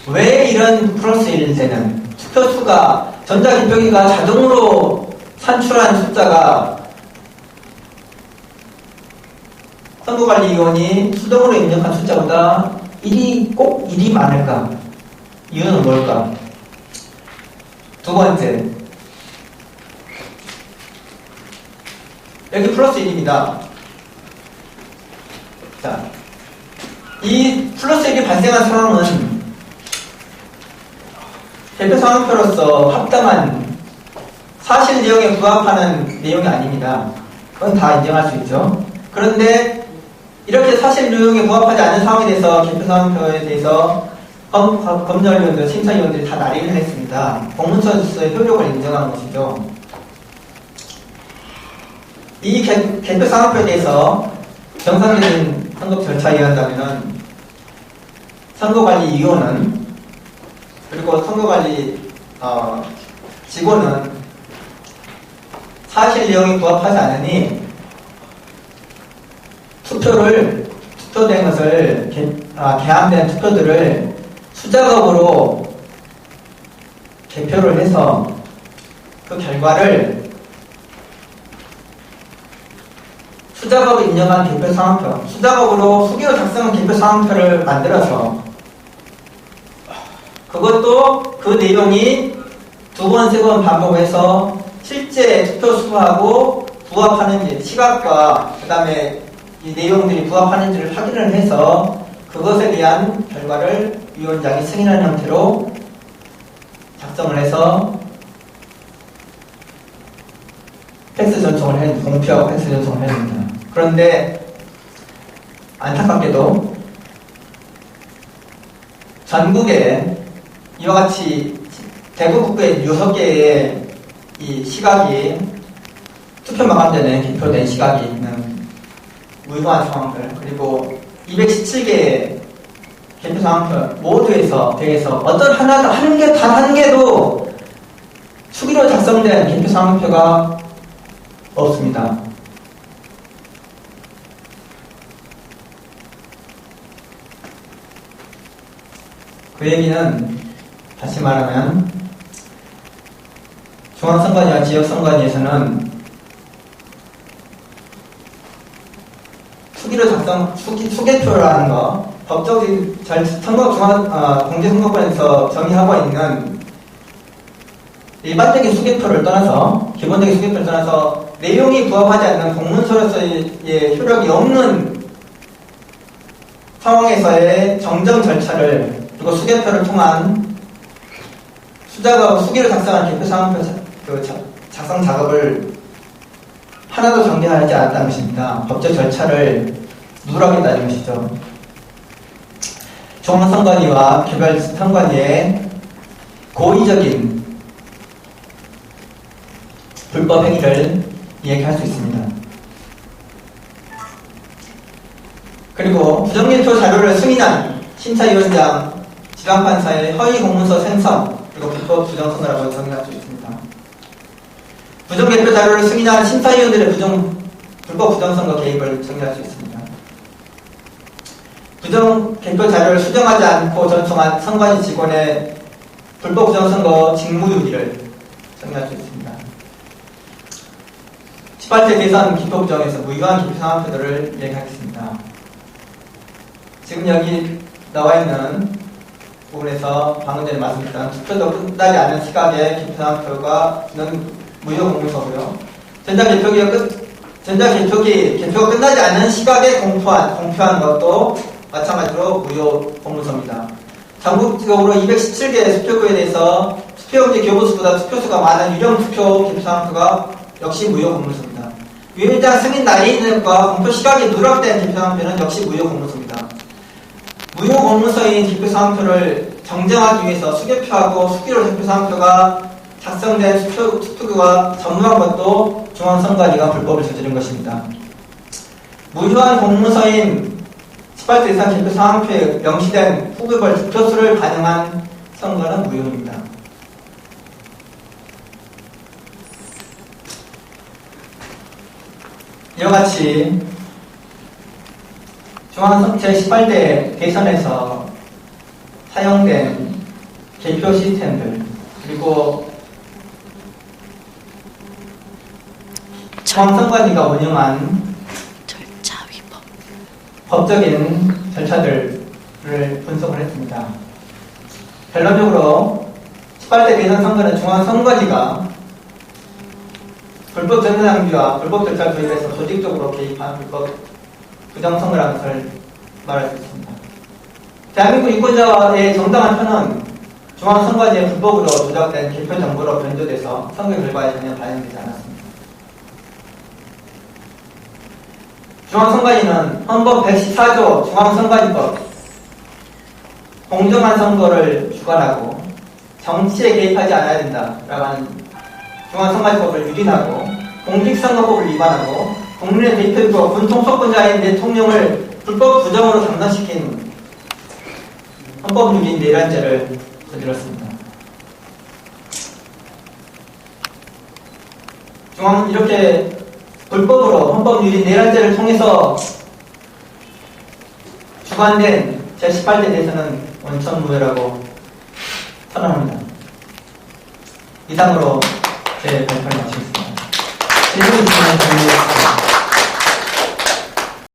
S2: 왜 이런 플러스 1 되는 투표수가, 전자개표기가 자동으로 산출한 숫자가 선거관리위원이 수동으로 입력한 숫자보다 꼭 1이 많을까? 이유는 뭘까? 두 두 번째, 여기 플러스 1입니다. 자, 이 플러스 1이 발생한 상황은 개표 상황표로서 합당한 사실 내용에 부합하는 내용이 아닙니다. 그건 다 인정할 수 있죠. 그런데 이렇게 사실 내용에 부합하지 않은 상황에 대해서 개표 상황표에 대해서 검열위원들, 심사위원들이 다 난리를 했습니다. 공문서의 효력을 인정한 것이죠. 이 개표 상황표에 대해서 정상적인 선거 절차에 의한다면 선거관리위원은 그리고 선거관리 직원은 사실 내용이 부합하지 않으니 투표된 것을 개함된 투표들을 수작업으로 개표를 해서 그 결과를 수작업을 인정한 개표 상황표, 수작업으로 수기로 작성한 개표 상황표를 만들어서 그것도 그 내용이 두 번, 세 번 반복해서 실제 투표 수하고 부합하는지, 시각과 그 다음에 이 내용들이 부합하는지를 확인을 해서 그것에 대한 결과를 위원장이 승인하는 형태로 작성을 해서 팩스 전송을 해야 됩니다. 공표하고 팩스 전송을 해야 됩니다. 그런데 안타깝게도 전국에 이와 같이 대구 국구의 6개의 이 시각이 투표 마감전에 개표된 시각이 있는 무효한 상황들, 그리고 217개의 개표 상황표 모두에서 대해서 어떤 하나도 한 개도 수기로 작성된 개표 상황표가 없습니다. 그 얘기는 다시 말하면 중앙선관위와 지역선관위에서는 수기로 작성, 수개표라는 거, 법적인 공개선거권에서 정의하고 있는 일반적인 수개표를 떠나서, 기본적인 수개표를 떠나서 내용이 부합하지 않는 공문서로서의 효력이 없는 상황에서의 정정 절차를, 그리고 수개표를 통한 수기로 작성한 개표 상황표 작성 작업을 하나도 정리하지 않았다는 것입니다. 법적 절차를 누락했다는 것이죠. 중앙선관위와 개별 선관위의 고의적인 불법 행위를 이야기할 수 있습니다. 그리고 부정개표 자료를 승인한 심사위원장, 지방판사의 허위 공문서 생성, 그리고 불법 부정선거라고 정의할 수 있습니다. 부정개표 자료를 승인한 심사위원들의 불법 부정선거 개입을 정의할 수 있습니다. 부정개표 자료를 수정하지 않고 전송한 선관위 직원의 불법 부정선거 직무유기를 정의할 수 있습니다. 18대 대선 기표 부정에서 무효한 기표 상황표들을 얘기하겠습니다. 지금 여기 나와 있는 부분에서 방금 전에 말씀드렸던 투표도 끝나지 않은 시각의 기표 상황표가는 무효 공문서고요. 개표가 끝나지 않은 시각에 공표한 것도 마찬가지로 무효 공문서입니다. 전국적으로 217개의 수표구에 대해서 투표용지 교부수보다 투표수가 많은 유령 투표 개표 상황표가 역시 무효 공문서입니다. 위원장 승인 날인과 공표 시각이 누락된 개표 상황표는 역시 무효 공문서입니다. 무효 공문서인 개표 상황표를 정정하기 위해서 수개표하고 수기로 개표 상황표가 작성된 투표구가 전무한 것도 중앙선관위가 불법을 저지른 것입니다. 무효한 공문서인 18대 이상 개표 상황표에 명시된 후보별 득표수를 반영한 선거는 무효입니다. 이와 같이 제18대 대선에서 사용된 개표 시스템들, 그리고 중앙선관위가 운영한
S3: 절차 위법,
S2: 법적인 절차들을 분석을 했습니다. 결론적으로 18대 대선 선거는 중앙선거지가 불법 정당주와 불법 절차를 도입해서 조직적으로 개입한 불법 부정선거라는 것을 말할 수 있습니다. 대한민국 유권자의 정당한 표는 중앙선거지에 불법으로 조작된 개표 정보로 변조돼서 선거 결과에 전혀 반영되지 않았습니다. 중앙선관위는 헌법 114조 중앙선관위법 공정한 선거를 주관하고 정치에 개입하지 않아야 된다라고 하는 중앙선관위법을 유린하고 공직선거법을 위반하고 국민의 대표이고 군통속권자인 대통령을 불법 부정으로 당선시킨 헌법 유린 내란죄를 저질렀습니다. 이렇게 불법으로 헌법 유린 내란죄를 통해서 주관된 제18대 대선은 원천무효라고 선언합니다. 이상으로 제 발표를 마치겠습니다. 질문 있으면 드리겠습니다.